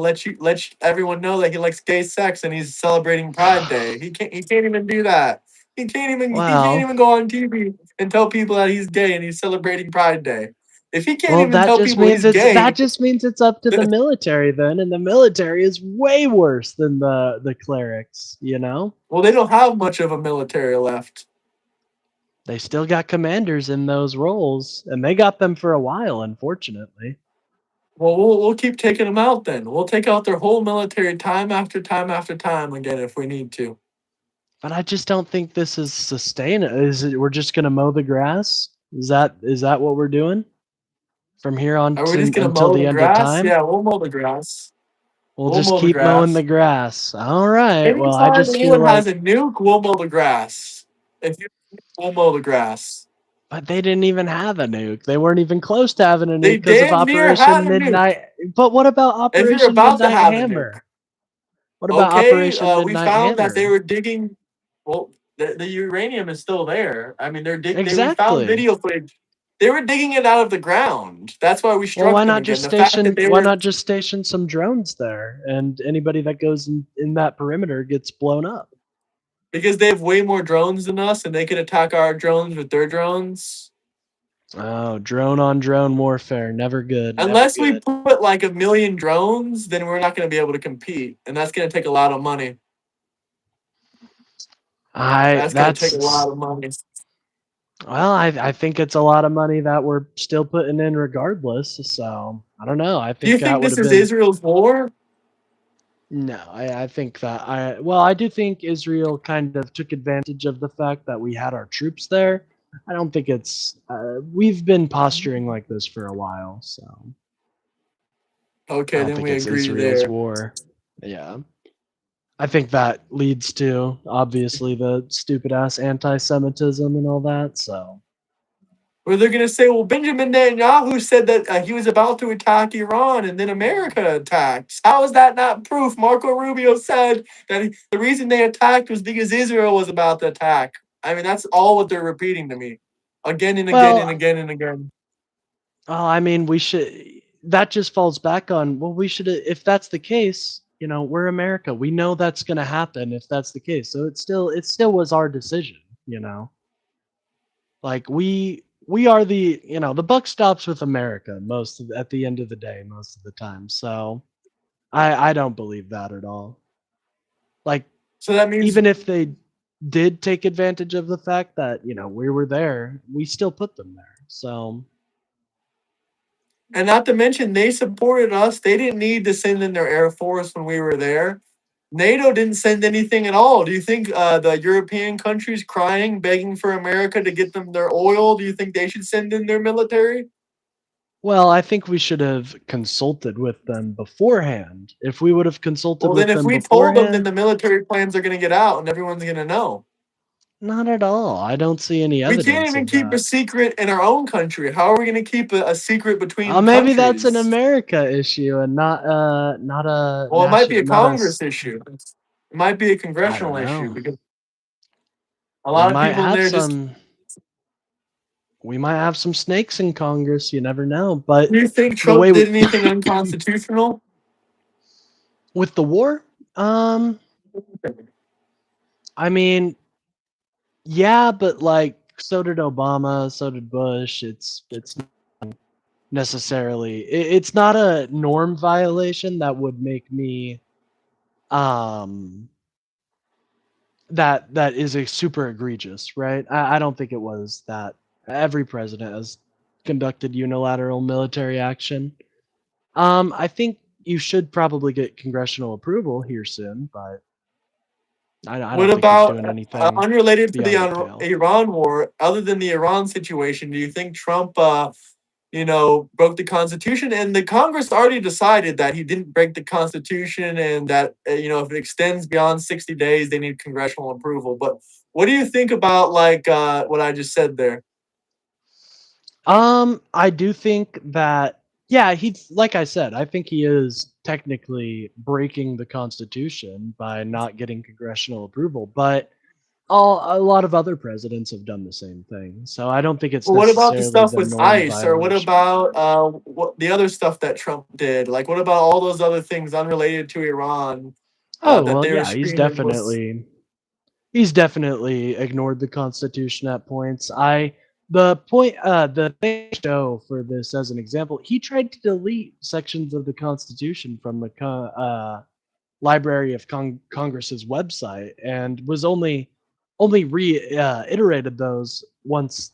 everyone know that he likes gay sex and he's celebrating Pride Day. He can't even do that. He can't Well, even go on TV and tell people that he's gay and he's celebrating Pride Day. If he can't well, even tell people he's that gay, just means it's up to the military then, and the military is way worse than the clerics. well, they don't have much of a military left. They still got commanders in those roles, and they got them for a while, unfortunately. Well, we'll keep taking them out then. We'll take out their whole military time after time after time again if we need to. But I just don't think this is sustainable. Is it? We're just gonna mow the grass? Is that what we're doing from here on Are we just to gonna until mow the the end of grass? time? Yeah, we'll mow the grass. We'll We'll just mow the keep mowing the grass. grass. All right. Well, I Anytime just feel anyone has a like, nuke, we'll mow the grass. If you, we'll mow the grass. but they didn't even have a nuke. They weren't even close to having a nuke They because of damn near had Operation a nuke. Midnight. But what about If you're Operation about to Midnight have a nuke, Hammer? What about okay. Operation We Midnight found that they Hammer? were digging. Well, the uranium is still there. I mean, we found Exactly. video footage. They were digging it out of the ground. That's why we Well, struck them again. The fact that they why were not just station some drones there, and anybody that goes in that perimeter gets blown up? because they have way more drones than us, and they can attack our drones with their drones. Oh, drone on drone warfare, never good, never Unless we good. put like 1 million drones, then we're not going to be able to compete, and that's going to take a lot of money. I That's going to take a that's lot of money. Well, I think it's a lot of money that we're still putting in regardless. So I don't know. I Do you think that think would this have is been Israel's war? no. I think that I do think Israel kind of took advantage of the fact that we had our troops there. I don't think it's we've been posturing like this for a while, so I Okay, don't then think we it's agree Israel's there. war. Yeah. I think that leads to obviously the stupid ass anti-Semitism and all that. So Where they're going to say, well, Benjamin Netanyahu said that he was about to attack Iran and then America attacked. How is that not proof? Marco Rubio said that the reason they attacked was because Israel was about to attack. I mean, that's all what they're repeating to me again and again and well, again and again. Oh, I mean, we should. That just falls back on, well, we should. If that's the case, we're America. We know that's going to happen if that's the case. So it still was our decision. You know, like we are the buck stops with America at the end of the day, most of the time. So I don't believe that at all. Like, So that means, even if they did take advantage of the fact that we were there, we still put them there. So and not to mention, they supported us. They didn't need to send in their air force when we were there. NATO didn't send anything at all. Do you think the European countries crying, begging for America to get them their oil? Do you think they should send in their military? well, I think we should have consulted with them beforehand. If we would have consulted Well, then with if them we told them, then beforehand, the military plans are going to get out and everyone's going to know. not at all. I don't see any We can't evidence even of keep a that. secret in our own country. How are we going to keep a secret between Maybe that's an countries? America issue and not a Well, it might be national, a Congress issue. It might be a I don't congressional issue know. because a We lot of might people in have there just. some we might have some snakes in Congress, you never know. But Do you think the Trump way we did anything unconstitutional? with the war, I mean, yeah, but like so did Obama, so did Bush. It's not necessarily it's not a norm violation that would make me um that is a super egregious, right? I don't think it was that. Every president has conducted unilateral military action. I think you should probably get congressional approval here soon, but I What don't think he's about doing anything unrelated to the beyond the pale. Iran war? Other than the Iran situation, do you think Trump, broke the Constitution? And the Congress already decided that he didn't break the Constitution, and that if it extends beyond 60 days, they need congressional approval. But what do you think about like what I just said there? I do think that, yeah, he's like I said, I think he is technically breaking the Constitution by not getting congressional approval, but a lot of other presidents have done the same thing. So I don't think it's Well, what about the necessarily stuff the with norm ICE, or what violation. about what the other stuff that Trump did? Like, what about all those other things unrelated to Iran Oh, that well, they were yeah, screaming was? he's definitely ignored the Constitution at points. The thing I show for this as an example, he tried to delete sections of the Constitution from the Library of Congress's website, and was only reiterated those once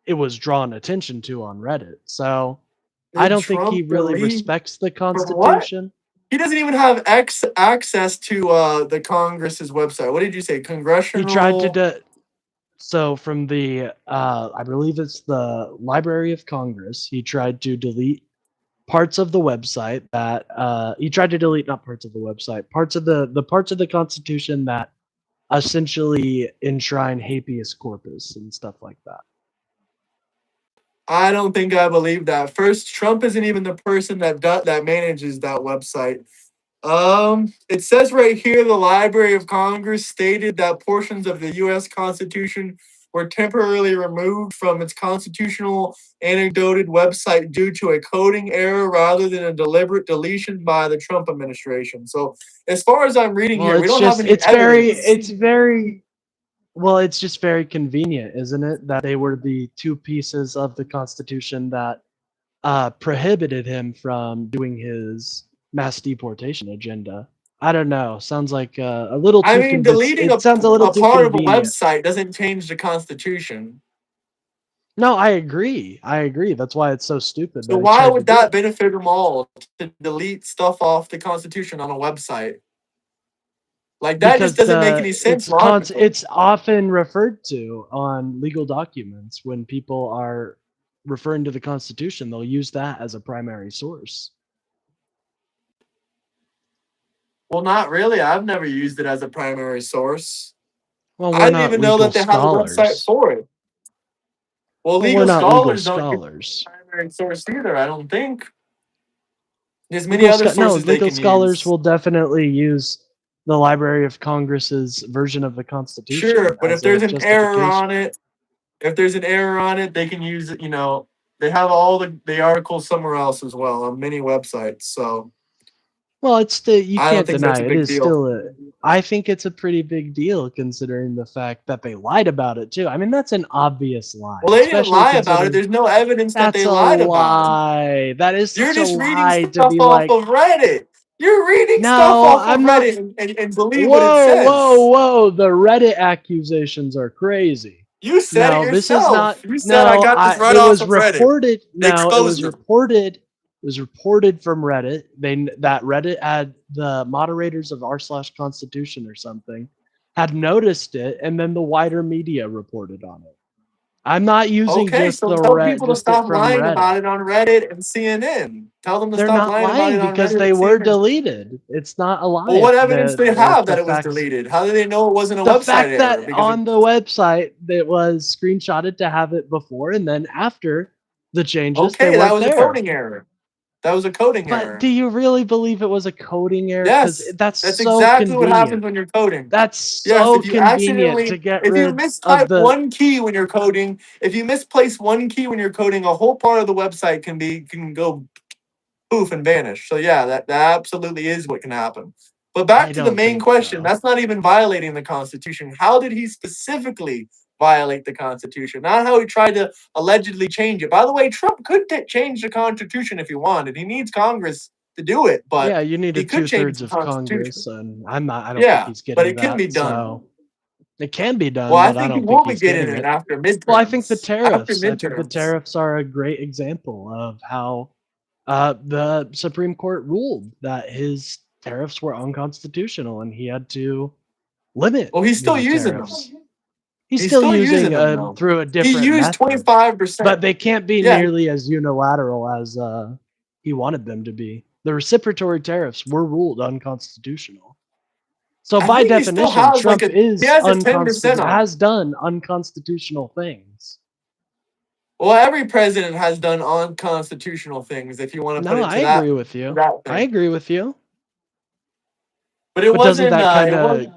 it was drawn attention to on Reddit. So I Did don't think he Trump really delete respects the from what? Constitution. He doesn't even have access to the Congress's website. What did you say? He tried to Congressional. so from the I believe it's the Library of Congress, he tried to delete parts of the website that he tried to delete, not parts of the website, parts of the parts of the Constitution that essentially enshrine habeas corpus and stuff like that. I don't think I believe that. First, Trump isn't even the person that manages that website. It says right here the Library of Congress stated that portions of the U.S. Constitution were temporarily removed from its constitutional anecdoted website due to a coding error rather than a deliberate deletion by the Trump administration. So, as far as I'm reading Well, here, we don't have any evidence. it's just very convenient, isn't it, that they were the two pieces of the Constitution that prohibited him from doing his mass deportation agenda. I don't know. Sounds like a little I too mean, deleting it sounds a little a too part of a convenient. website doesn't change the Constitution. No, I agree. I agree. That's why it's so stupid So that he why tried to would do that it. benefit them all to delete stuff off the Constitution on a website? Like that just Because doesn't make any sense logically. it's often referred to on legal documents when people are referring to the Constitution, they'll use that as a primary source. Well, not really. I've never used it as a primary source. Well, I we're didn't not even know legal that they had a website scholars. for it. Well, Well, we're legal not legal scholars don't use scholars. a primary source either, I don't think. There's many other No, sources they legal can scholars use. will definitely use the Library of Congress's version of the Constitution Sure, but as a justification. if there's an error on it, they can use, They have all the articles somewhere else as well on many websites. So Well, it's the you I don't can't think that's deny a it big is deal. still a. I think it's a pretty big deal considering the fact that they lied about it too. I mean, that's an obvious lie, Well, they didn't especially lie about it. considering There's no evidence that that's they a lied about it. lie. That is You're such a just reading lie to stuff be off like, of Reddit. You're reading stuff no, off of I'm not. Reddit and believe what it Whoa, whoa, says. whoa! The Reddit accusations are crazy. You said it No, this is not. yourself. You said I No, got this right it off was of Reddit. reported. No, it was Exposed them. reported. It was reported from Reddit. That Reddit had the moderators of r/Constitution or something had noticed it, and then the wider media reported on it. I'm not using Okay, just so tell people to just it stop from lying about Reddit. it on Reddit and CNN. Tell them to They're stop not lying about lying it on because Reddit they and were CNN. deleted. It's not a lie Well, what if evidence do they have the that it was facts. deleted? How do they know it wasn't a The website fact error? that Because on the website it was screenshotted to have it before and then after the changes they okay, that weren't was a there. coding error. That was a coding But do error. you really believe it was a coding error? Because Yes, that's that's so exactly what happens convenient. when you're coding. That's Yes, so convenient to get if you rid of mistype the. one key when you're coding, if you misplace one key when you're coding, a whole part of the website can go poof and vanish. So yeah, that absolutely is what can happen. But I back to the don't main think question, so. that's not even violating the Constitution. How did he specifically violate the Constitution? Not how he tried to allegedly change it. By the way, Trump could change the Constitution if he wanted. He needs Congress to do it, but Yeah, you need a he could change 2/3 the of Congress, Constitution. and I'm not. I don't think Yeah, he's but getting it can that. be done. So it can be Well, done, I but I think he don't think will be he's getting getting it it. after Well, I think the midterms. After tariffs. I think the midterms. tariffs are a great example of how the Supreme Court ruled that his tariffs were unconstitutional, and he had to limit Well, he's still the using them. tariffs. He's He's still still using using them though. through a He different used method, 25%. but they can't be Yeah, nearly as unilateral as he wanted them to be. The reciprocatory tariffs were ruled unconstitutional. So I by think he still definition, has like Trump a he is has a 10% on it. has done unconstitutional things. Well, every president has done unconstitutional things, if you want to put No, it I agree with to you. that I thing. agree with you. But it But doesn't wasn't. that kind It was. of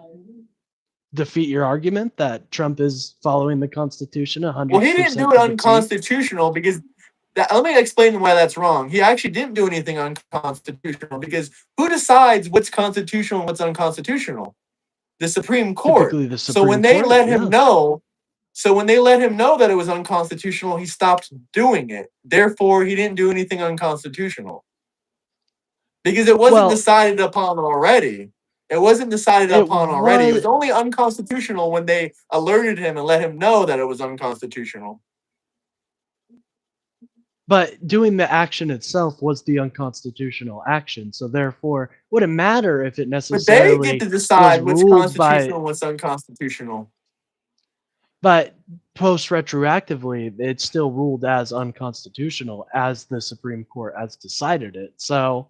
defeat your argument that Trump is following the Constitution Well, he didn't 100% do it to the T? unconstitutional because let me explain why that's wrong. He actually didn't do anything unconstitutional because who decides what's constitutional and what's unconstitutional? The Supreme Court. Typically the So when Supreme they Court, let him yes. know, that it was unconstitutional, he stopped doing it. Therefore, he didn't do anything unconstitutional because it wasn't Well, decided upon already. It wasn't decided it upon already. It was, was only unconstitutional when they alerted him and let him know that it was unconstitutional. but doing the action itself was the unconstitutional action. So therefore, wouldn't matter if it But they get necessarily to was decide what's ruled by, constitutional and what's unconstitutional. but post retroactively, it's still ruled as unconstitutional as the Supreme Court has decided it. So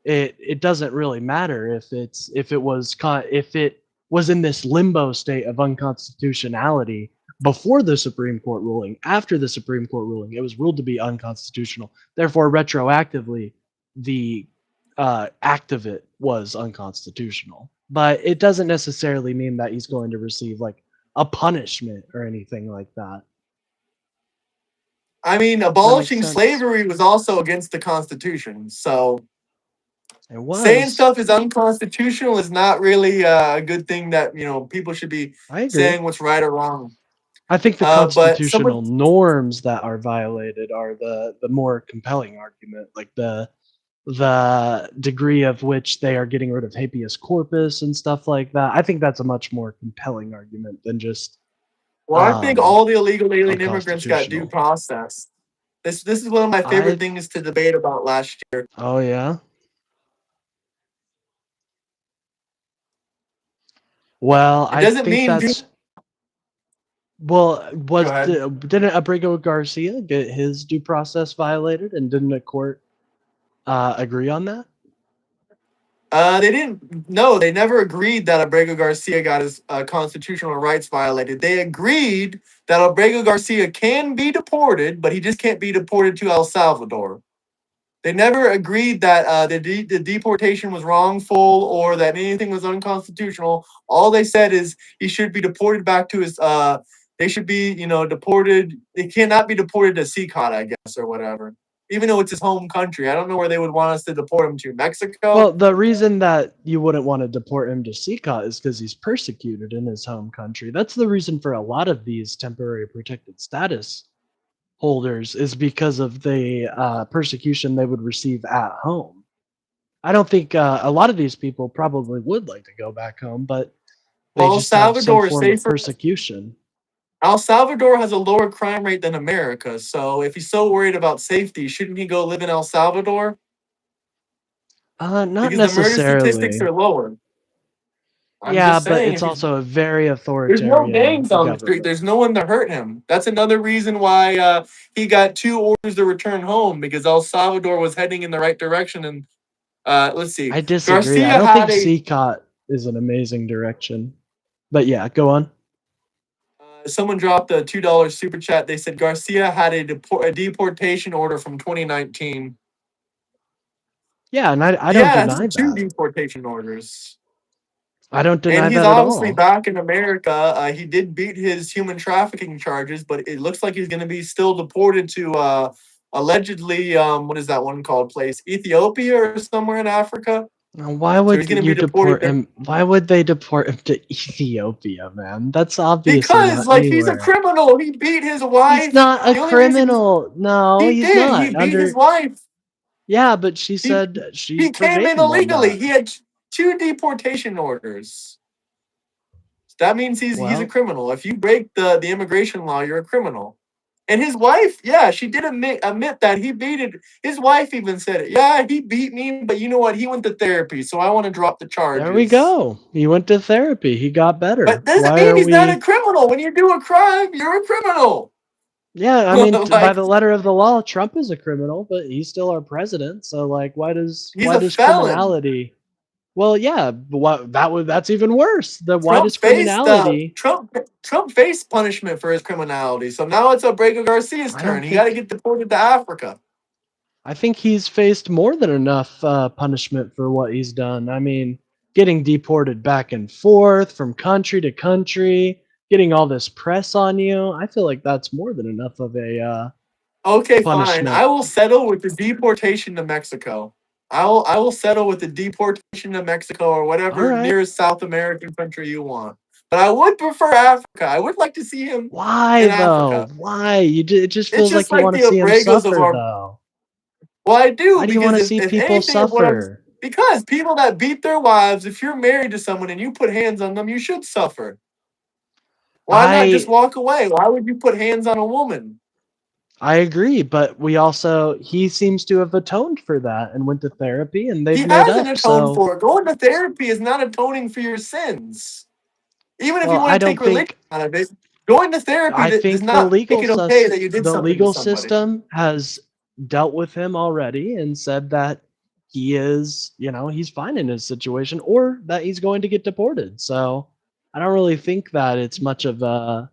it doesn't really matter if if it was in this limbo state of unconstitutionality before the Supreme Court ruling. After the Supreme Court ruling, it was ruled to be unconstitutional. Therefore, retroactively, the act of it was unconstitutional. But it doesn't necessarily mean that he's going to receive like a punishment or anything like that. I mean, Does that make abolishing sense? slavery was also against the Constitution. So It saying was. stuff is unconstitutional is not really a good thing that people should be I agree. saying what's right or wrong. I think the But someone, constitutional norms that are violated are the more compelling argument, like the degree of which they are getting rid of habeas corpus and stuff like that. I think that's a much more compelling argument than just well, I think um all the illegal alien immigrants got due unconstitutional. process. This is one of my favorite I things to debate about last year. oh yeah. Well, It I doesn't think mean that's well go ahead. didn't Abrigo Garcia get his due process violated and didn't a court agree on that? They didn't. No, they never agreed that Abrego Garcia got his constitutional rights violated. They agreed that Abrego Garcia can be deported, but he just can't be deported to El Salvador. They never agreed that the deportation was wrongful or that anything was unconstitutional. All they said is he should be deported back to his They should be, deported. They cannot be deported to CCOT, I guess, or whatever. Even though it's his home country, I don't know where they would want us to deport him to. Well, Mexico. the reason that you wouldn't want to deport him to CCOT is because he's persecuted in his home country. That's the reason for a lot of these temporary protected status holders is because of the persecution they would receive at home. I don't think a lot of these people probably would like to go back home, but they Well, El just have some Salvador is form of safer. persecution. El Salvador has a lower crime rate than America. So if he's so worried about safety, shouldn't he go live in El Salvador? Not Because the murder statistics necessarily. are lower. I'm Yeah, just but saying, it's if he's also a very there's no authoritarian gangs on the street, government. there's no one to hurt him. That's another reason why he got 2 orders to return home because El Salvador was heading in the right direction. And let's see, I disagree. I Garcia don't think had a CCOT is an amazing direction. But yeah, go on. someone dropped a $2 super chat. They said Garcia had a deportation order from 2019. Yeah, and I He don't has deny two that. deportation orders. I don't And deny he's that at obviously all. back in America. He did beat his human trafficking charges, but it looks like he's going to be still deported to allegedly, what is that one called place? Ethiopia or somewhere in Africa. Now, why So would he's going to you be deported deport there him? Why would they deport him to Ethiopia, man? That's obviously because, not like, he's a anywhere. criminal. He beat his He's wife. not a The only reason criminal. No, he he's did, he not. beat his Under wife. Yeah, but she He said she he came forgave in him on illegally. that. He had two deportation orders. That means he's a Well, criminal. If you break the immigration law, you're a criminal. And his wife, yeah, she did admit that he beat it. His wife even said it. Yeah, he beat me, but you know what? He went to therapy, so I want to drop the there we charges. go. He went to therapy. He got But better. doesn't Why mean are he's not a we criminal. When you do a crime, you're a criminal. Yeah, I mean, by Like the letter of the law, Trump is a criminal, but he's still our president. So, like, he's why a does felon. criminality? Well, yeah, but that's even worse. Why does criminality? Trump faced punishment for his criminality. So now it's Abrego Garcia's I turn. don't He got to think. get deported to Africa. I think he's faced more than enough punishment for what he's done. I mean, getting deported back and forth from country to country, getting all this press on you. I feel like that's more than enough of a Okay, fine. punishment. I will settle with the deportation to Mexico. I will settle with the deportation to Mexico or All whatever right. nearest South American country you want. But I would prefer Africa. I would like to see him Why in though? Africa. Why? It just It's feels just like you like want to the see him Abregos of suffer our. though. Well, I do Why do you want because to if, see if people anything of what I'm suffer? because people that beat their wives, if you're married to someone and you put hands on them, you should suffer. Why not just I walk away? Why would you put hands on a woman? I agree, but he seems to have atoned for that and went to therapy and they've He made hasn't up. atoned So, for it. Going to therapy is not atoning for your sins. Even if you well, want I to take don't religion think out of it, going to therapy I that does think the not make legal it okay sus that you did the something to legal somebody. system has dealt with him already and said that he is, he's fine in his situation or that he's going to get deported. So, I don't really think that it's much of a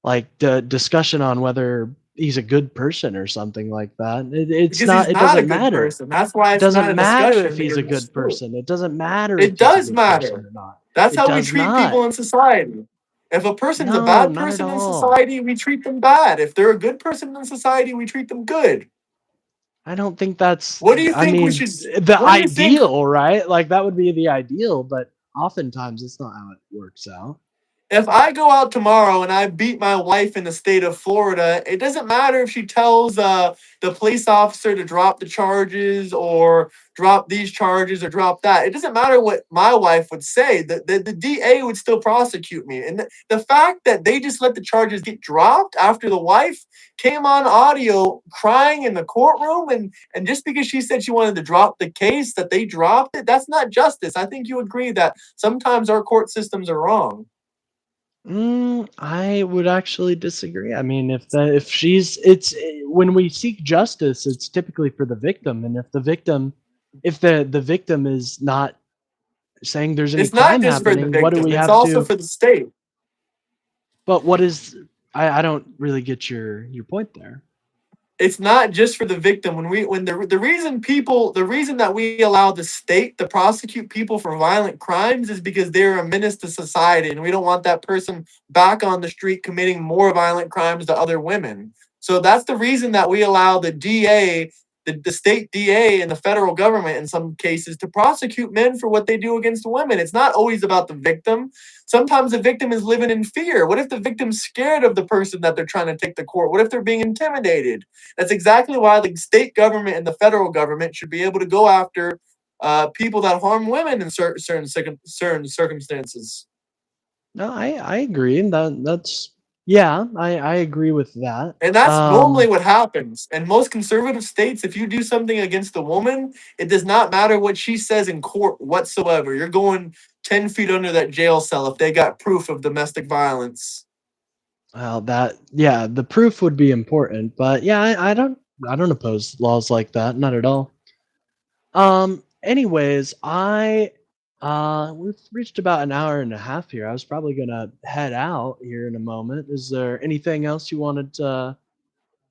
like the discussion on whether he's a good person or something like that. It's Because he's not. It not a doesn't good matter. person. That's why It it's not doesn't a matter if discussion he's because a it's good true. person. It doesn't matter if It he's a does good person matter. or not. That's It how we does treat not. people in society. If a person's a No, bad not at person in all. society, we treat them bad. If they're a good person in society, we treat them good. I don't think that's. What do you I think we mean, should? the What do you think ideal, right? Like that would be the ideal, but oftentimes it's not how it works out. if I go out tomorrow and I beat my wife in the state of Florida, it doesn't matter if she tells the police officer to drop the charges or drop these charges or drop that. It doesn't matter what my wife would say. The DA would still prosecute me. And the fact that they just let the charges get dropped after the wife came on audio crying in the courtroom and just because she said she wanted to drop the case that they dropped it, that's not justice. I think you agree that sometimes our court systems are wrong. I would actually disagree. I mean, if she's it's when we seek justice, it's typically for the victim, and if the victim is not saying there's any It's not crime just for the happening, what do victim, we it's have also to? for the state. But what is? I don't really get your point there. it's not just for the victim. When the reason that we allow the state to prosecute people for violent crimes is because they're a menace to society, and we don't want that person back on the street committing more violent crimes to other women. So that's the reason that we allow the DA, the state DA, and the federal government in some cases to prosecute men for what they do against women. It's not always about the victim. Sometimes the victim is living in fear. What if the victim's scared of the person that they're trying to take to court? What if they're being intimidated? That's exactly why the state government and the federal government should be able to go after people that harm women in certain circumstances. No, I agree. That's yeah, I agree with that. And that's normally what happens. In most conservative states, if you do something against a woman, it does not matter what she says in court whatsoever. You're going 10 feet under that jail cell if they got proof of domestic violence. Well, that yeah, the proof would be important, but yeah, I don't oppose laws like that, not at all. Anyways, we've reached about an hour and a half here. I was probably gonna head out here in a moment. Is there anything else you wanted to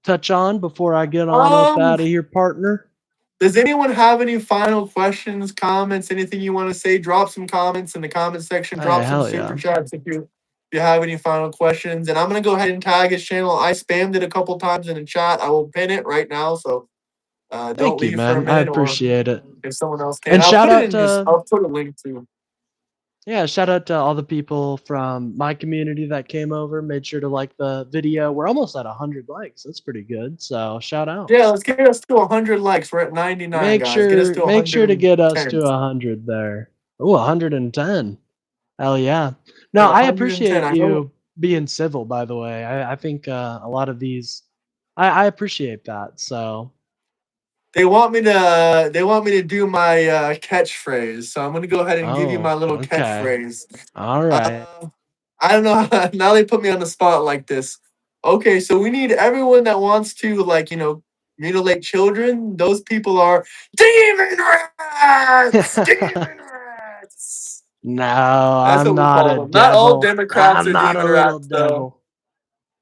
touch on before I get on up Um, out of here, partner? does anyone have any final questions, comments, anything you want to say? Drop some comments in the comment section. Hey, Drop some hell super yeah. chats if you have any final questions. And I'm gonna go ahead and tag his channel. I spammed it a couple times in the chat. I will pin it right now. So don't Thank you, leave for a man. I minute, or appreciate it. if someone else can. And shout out to I'll put a link to. yeah, shout out to all the people from my community that came over, made sure to like the video. We're almost at 100 likes. That's pretty good. So, shout out. Yeah, let's get us to 100 likes. We're at 99, guys. Get us to Make sure to get us 110. to 100 there. Oh, 110. Hell yeah. No, Yeah, I 110. appreciate I know you being civil, by the way. I think a lot of these, I appreciate that. So, they want me to do my catchphrase. So I'm gonna go ahead and give you oh, my little okay. catchphrase. All right. Uh, I don't know. Now they put me on the spot like this. Okay, so we need everyone that wants to, like, mutilate children. Those people are demon rats. Demon rats. No, That's I'm what we not call a them. Not all devil. Democrats I'm are not a demon little rats, though. devil.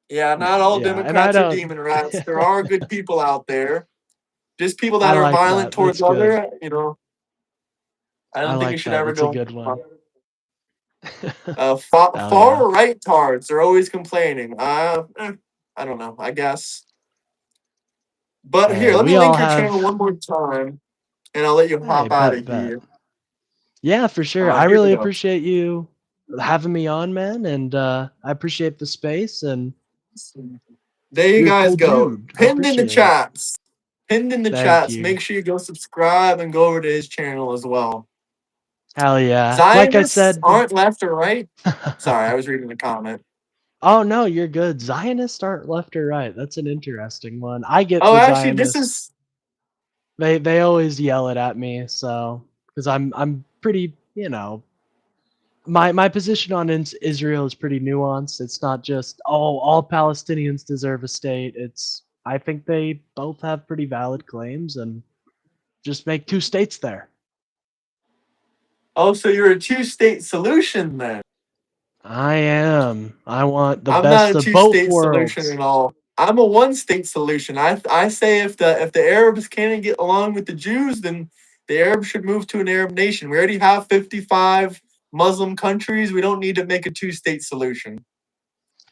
Yeah, not No, all yeah, and I Democrats are don't. demon rats. There are good people out there. Just people I that are like violent that. That's towards good. other. I I don't think it like should that. ever That's a go. good one. Hell yeah. Far right tards are always complaining. I don't know. I guess. But here, Hey, let me we all link your channel have. one more time, and I'll let you Hey, hop out bet, of bet. here. Yeah, for sure. I Here we really go. appreciate you having me on, man, and I appreciate the space. And There you you're a guys cool go. dude. I Pinned in the appreciate it. chats. Pinned in the Thank chats. you. Make sure you go subscribe and go over to his channel as well. Hell yeah. Like I Zionists said. aren't left or right. Sorry, I was reading the comment. Oh no, you're good. Zionists aren't left or right. That's an interesting one. I get Oh, the actually, this Zionists. is. They always yell it at me, so because I'm pretty, my position on Israel is pretty nuanced. It's not just oh all Palestinians deserve a state. It's I think they both have pretty valid claims and just make two states there. Oh, so you're a two-state solution then? I am. I want the I'm not best a of both two-state solution worlds. at all. I'm a one-state solution. I say if the Arabs can't get along with the Jews, then the Arabs should move to an Arab nation. We already have 55 Muslim countries. We don't need to make a two-state solution.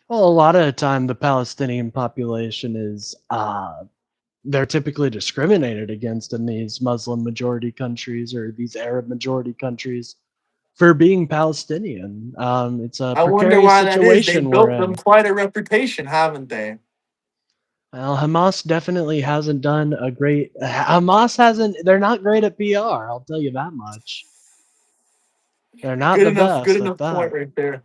Well, a lot of the time the Palestinian population is they're typically discriminated against in these Muslim majority countries or these Arab majority countries for being Palestinian. It's a I wonder precarious why that is. They situation we're built them in. quite a reputation, haven't they? Well, Hamas definitely hasn't done a great. Hamas hasn't. They're not great at PR. I'll tell you that much. They're not Good the enough. Good best at enough point that. right there.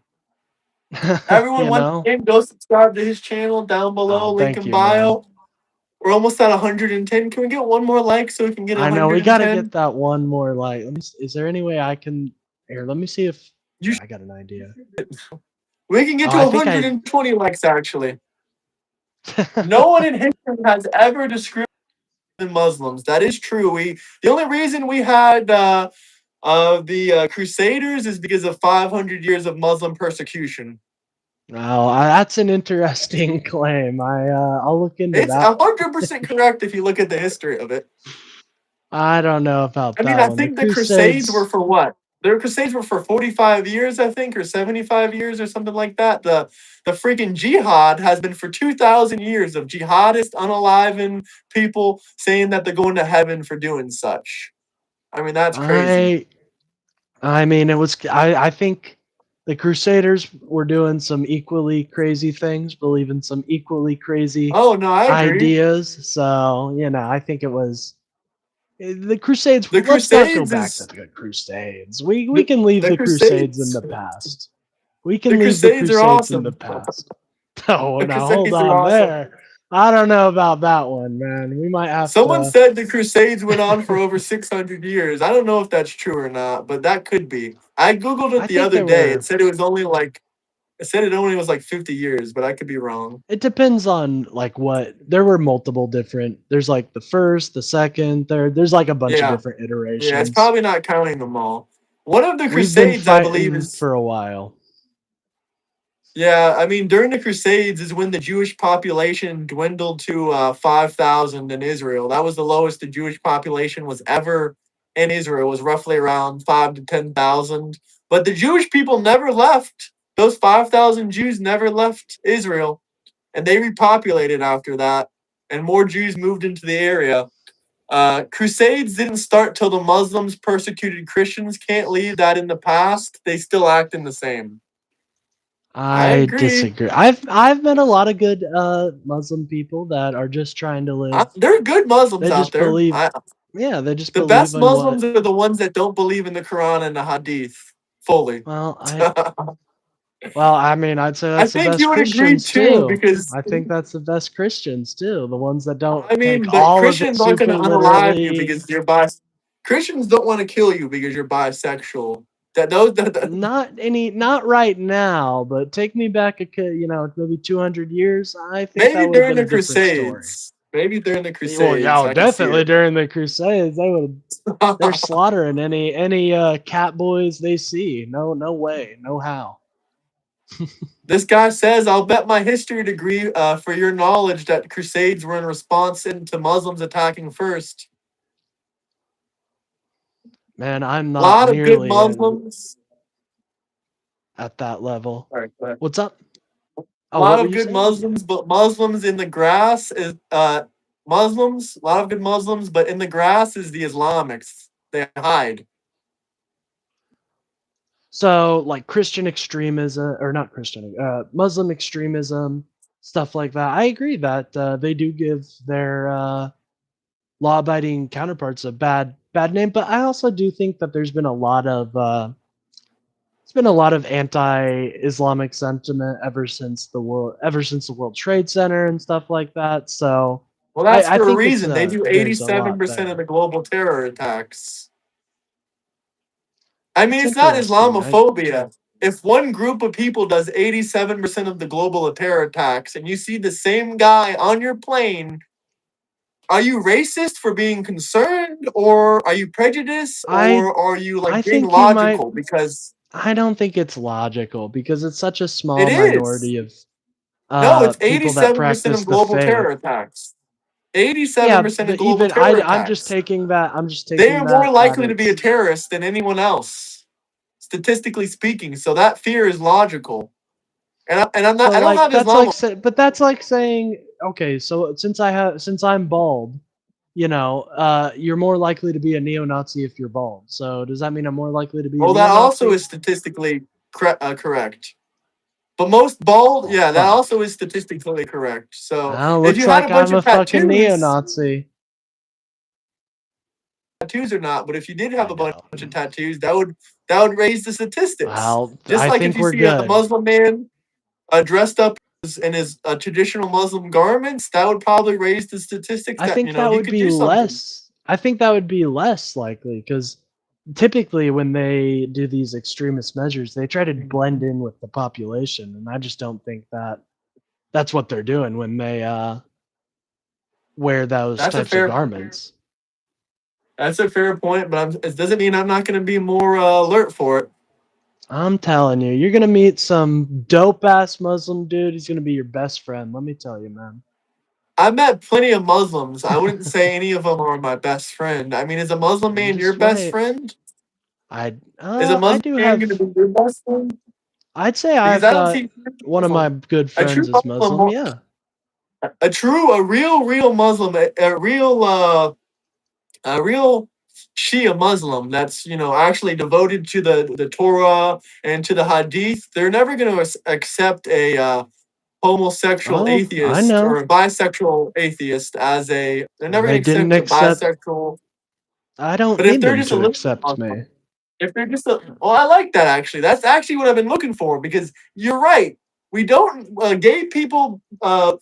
Everyone, you once know. again, go subscribe to his channel down below. Oh, Link thank in you, man. bio. We're almost at 110. Can we get one more like so we can get I know we got to get 110? that one more like. Is there any way I can? Here, let me see if. You I got an idea. We can get Oh, to I think I. 120 likes, actually. No one in history has ever discriminated Muslims. That is true. The only reason we had the Crusaders is because of 500 years of Muslim persecution. Well, that's an interesting claim. I'll look into It's that. 100% correct if you look at the history of it. I don't know about I mean, that I one. The think the Crusades were Crusades. for what? Their Crusades were for 45 years, I think, or 75 years, or something like that. The freaking jihad has been for 2,000 years of jihadist, unaliven people saying that they're going to heaven for doing such. I mean, that's crazy. I I mean, it was. I think the Crusaders were doing some equally crazy things, believing some equally crazy Oh no, I agree. ideas. So I think it was the Crusades. The Let's not go Crusades back to is the Crusades. We the, can leave the the Crusades in Crusades. the past. We The can leave the Crusades are Crusades in the awesome. past. Oh, The now hold Crusades are on awesome. there. I don't know about that one, man. We might have Someone to. said the Crusades went on for over 600 years. I don't know if that's true or not, but that could be. I googled it I the think other there day. It were. said it was only like it said it only was like 50 years, but I could be wrong. It depends on like what. There were multiple different. There's like the first, the second, third. There's like a bunch of Yeah. different Yeah, it's iterations. probably not counting them all. One of the We've been Crusades, I believe, fighting is for a while. yeah, I mean, during the Crusades is when the Jewish population dwindled to 5,000 in Israel. That was the lowest the Jewish population was ever in Israel. It was roughly around 5 to 10,000. But the Jewish people never left. Those 5,000 Jews never left Israel, and they repopulated after that, and more Jews moved into the area. Crusades didn't start till the Muslims persecuted Christians. Can't leave that in the past. They still acting the same. I I agree. disagree. I've met a lot of good Muslim people that are just trying to live. There are good Muslims They out just there. believe. Yeah, they just The believe best in what. Muslims are the ones that don't believe in the Quran and the Hadith fully. Well, I I well, I mean, I'd say that's the think you best would agree Christians too, too. because I think that's the best Christians too. The ones that don't I take mean, the all of it Christians aren't going to super unalive you literally. because you're bi. Christians don't want to kill you because you're bisexual. That those Not right now, but take me back maybe 200 years. I think that maybe would have during been a the different story. Crusades. Maybe during the Well, yeah, Crusades, oh, I could see definitely it. during the Crusades, they're slaughtering any cat boys they see. No, no way, no how. This guy says, "I'll bet my history degree for your knowledge that Crusades were in response to Muslims attacking first. Man, I'm A not lot of good nearly Muslims. at that level. All right, go ahead. What's up? A Oh, what lot were of you good saying? Muslims, but Muslims in the grass is Muslims. A lot of good Muslims, but in the grass is the Islamics. They hide. So, like Christian extremism, or not Christian, Muslim extremism, stuff like that. I agree that they do give their law-abiding counterparts a bad name, but I also do think that there's been a lot of anti-Islamic sentiment ever since the World Trade Center and stuff like that. So Well, that's I for a think reason. They do there's a 87% of lot the there. global terror attacks. I mean, That's it's not interesting. I Islamophobia. If one group of people does 87% of the global terror attacks, and you see the same guy on your plane, are you racist for being concerned, or are you prejudiced, I or are you I like being think you might. logical? Because I don't think it's logical because it's such a it small is. minority of No, it's people that 87% practice of the global faith. terror attacks. Yeah, 87% of but global even terror I'm just attacks. taking that. I'm just They taking are more that likely to be a it's. terrorist than anyone else, statistically speaking. So that fear is logical. And I'm not. So I don't like have but that's like saying, okay, so since I'm bald, you're more likely to be a neo-Nazi if you're bald. So does that mean I'm more likely to be a Well, that also neo-Nazi? is statistically correct. But most bald, Well, yeah, that fuck. also is statistically correct. So Well, if looks you had a like bunch I'm a of fucking tattoos, neo-Nazi. tattoos or not, but if you did have I a bunch know. of tattoos, that would raise the statistics. Well, Just I like if think you we're see a good. Muslim man dressed up in his traditional Muslim garments, that would probably raise the statistics I that think that he would could be do something. less. I think that would be less likely because typically when they do these extremist measures, they try to blend in with the population, and I just don't think that that's what they're doing when they wear those That's a types of fair. garments. That's a fair point, but it doesn't mean I'm not going to be more alert for it. I'm telling you, you're gonna meet some dope ass Muslim dude. He's gonna be your best friend. Let me tell you, man. I met plenty of Muslims. I wouldn't say any of them are my best friend. I mean, is a Muslim You're man your just best right. friend? I Is a I Muslim do man going to have. be your best friend? I'd say Because I've I don't got see one of my good a true friends is Muslim, Muslim. Yeah. a real Muslim, a real Shia Muslim that's actually devoted to the Torah and to the Hadith. They're never going to accept a homosexual Oh, I atheist or know. a bisexual atheist as a. They're never They going to didn't accept a accept. bisexual. I don't But if need they're them just a to little accept me. Muslim, if they're just a, well, I like that actually. That's actually what I've been looking for because you're right. We don't gay people,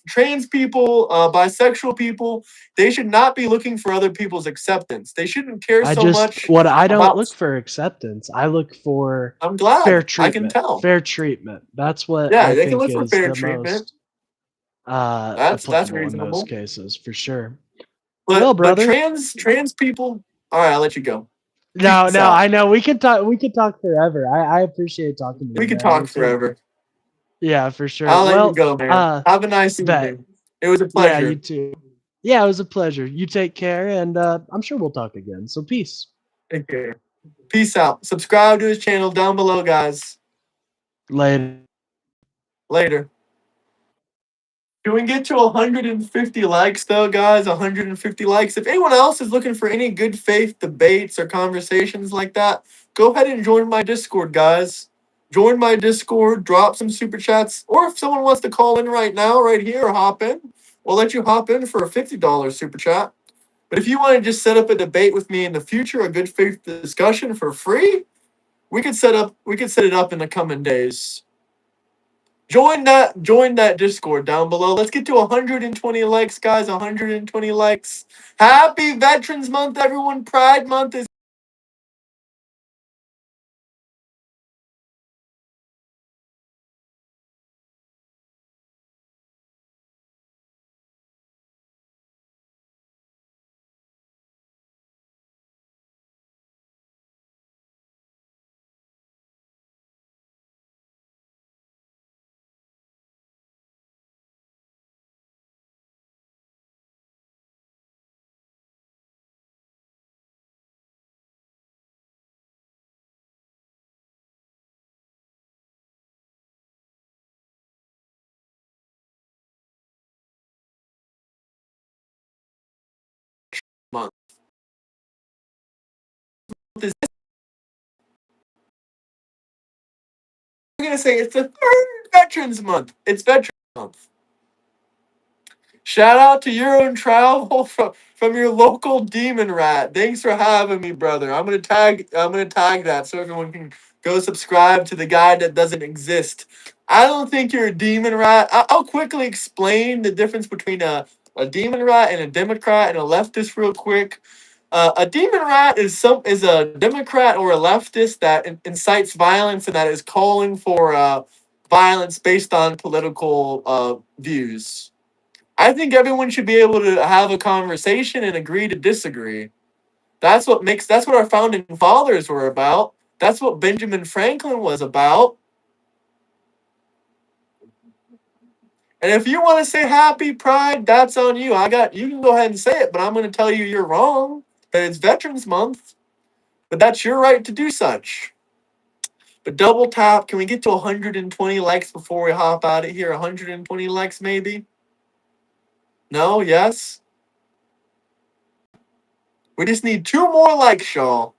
trans people, bisexual people. They should not be looking for other people's acceptance. They shouldn't care I so just much what I don't about. look for acceptance. I look for I'm fair glad. I can treatment. tell. Fair treatment. That's what Yeah, I they can think look for is fair the treatment. most That's applicable in those reasonable. cases for sure. Well, But brother. trans people. All right, I'll let you go. No, Peace no, out. I know we could talk. We could talk forever. I appreciate talking to We you, could man. talk You take. forever. Yeah, for sure. I'll let you Well, go, man. Have a nice bet. evening. It was a Yeah, you pleasure. too. Yeah, it was a pleasure. You take care, and I'm sure we'll talk again. So peace. Take care. Peace out. Subscribe to his channel down below, guys. Later. Later. Can we get to 150 likes, though, guys? 150 likes. If anyone else is looking for any good faith debates or conversations like that, go ahead and join my Discord, guys. Join my Discord, drop some super chats, or if someone wants to call in right now, right here, or hop in, we'll let you hop in for a $50 super chat. But if you want to just set up a debate with me in the future, a good faith discussion for free, we could set it up in the coming days. Join that Discord down below. Let's get to 120 likes, guys. 120 likes. Happy Veterans Month, everyone. Pride Month is month. I'm gonna say it's the third Veterans Month. It's Veterans Month. Shout out to Euro and Travel from your local demon rat. Thanks for having me, brother. I'm gonna tag that so everyone can go subscribe to the guy that doesn't exist. I don't think you're a demon rat. I'll quickly explain the difference between a demon rat and a Democrat and a leftist real quick. A demon rat is a Democrat or a leftist that incites violence and that is calling for violence based on political views. I think everyone should be able to have a conversation and agree to disagree. That's what our founding fathers were about. That's what Benjamin Franklin was about. And if you want to say happy pride, that's on you. You can go ahead and say it, but I'm going to tell you you're wrong. That it's Veterans Month, but that's your right to do such. But double tap, can we get to 120 likes before we hop out of here? 120 likes maybe? No, yes. We just need two more likes, y'all.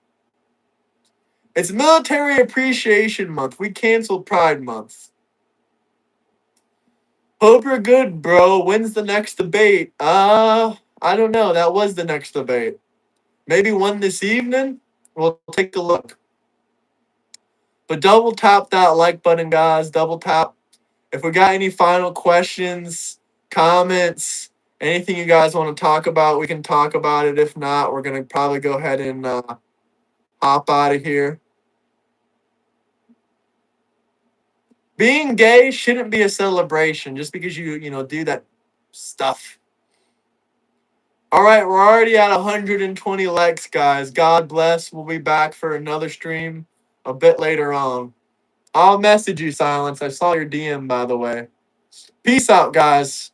It's Military Appreciation Month. We canceled Pride Month. Hope you're good, bro. When's the next debate? I don't know. That was the next debate. Maybe one this evening? We'll take a look. But double tap that like button, guys. Double tap. If we got any final questions, comments, anything you guys want to talk about, we can talk about it. If not, we're going to probably go ahead and hop out of here. Being gay shouldn't be a celebration just because you do that stuff. All right, we're already at 120 likes, guys. God bless. We'll be back for another stream a bit later on. I'll message you, Silence. I saw your DM, by the way. Peace out, guys.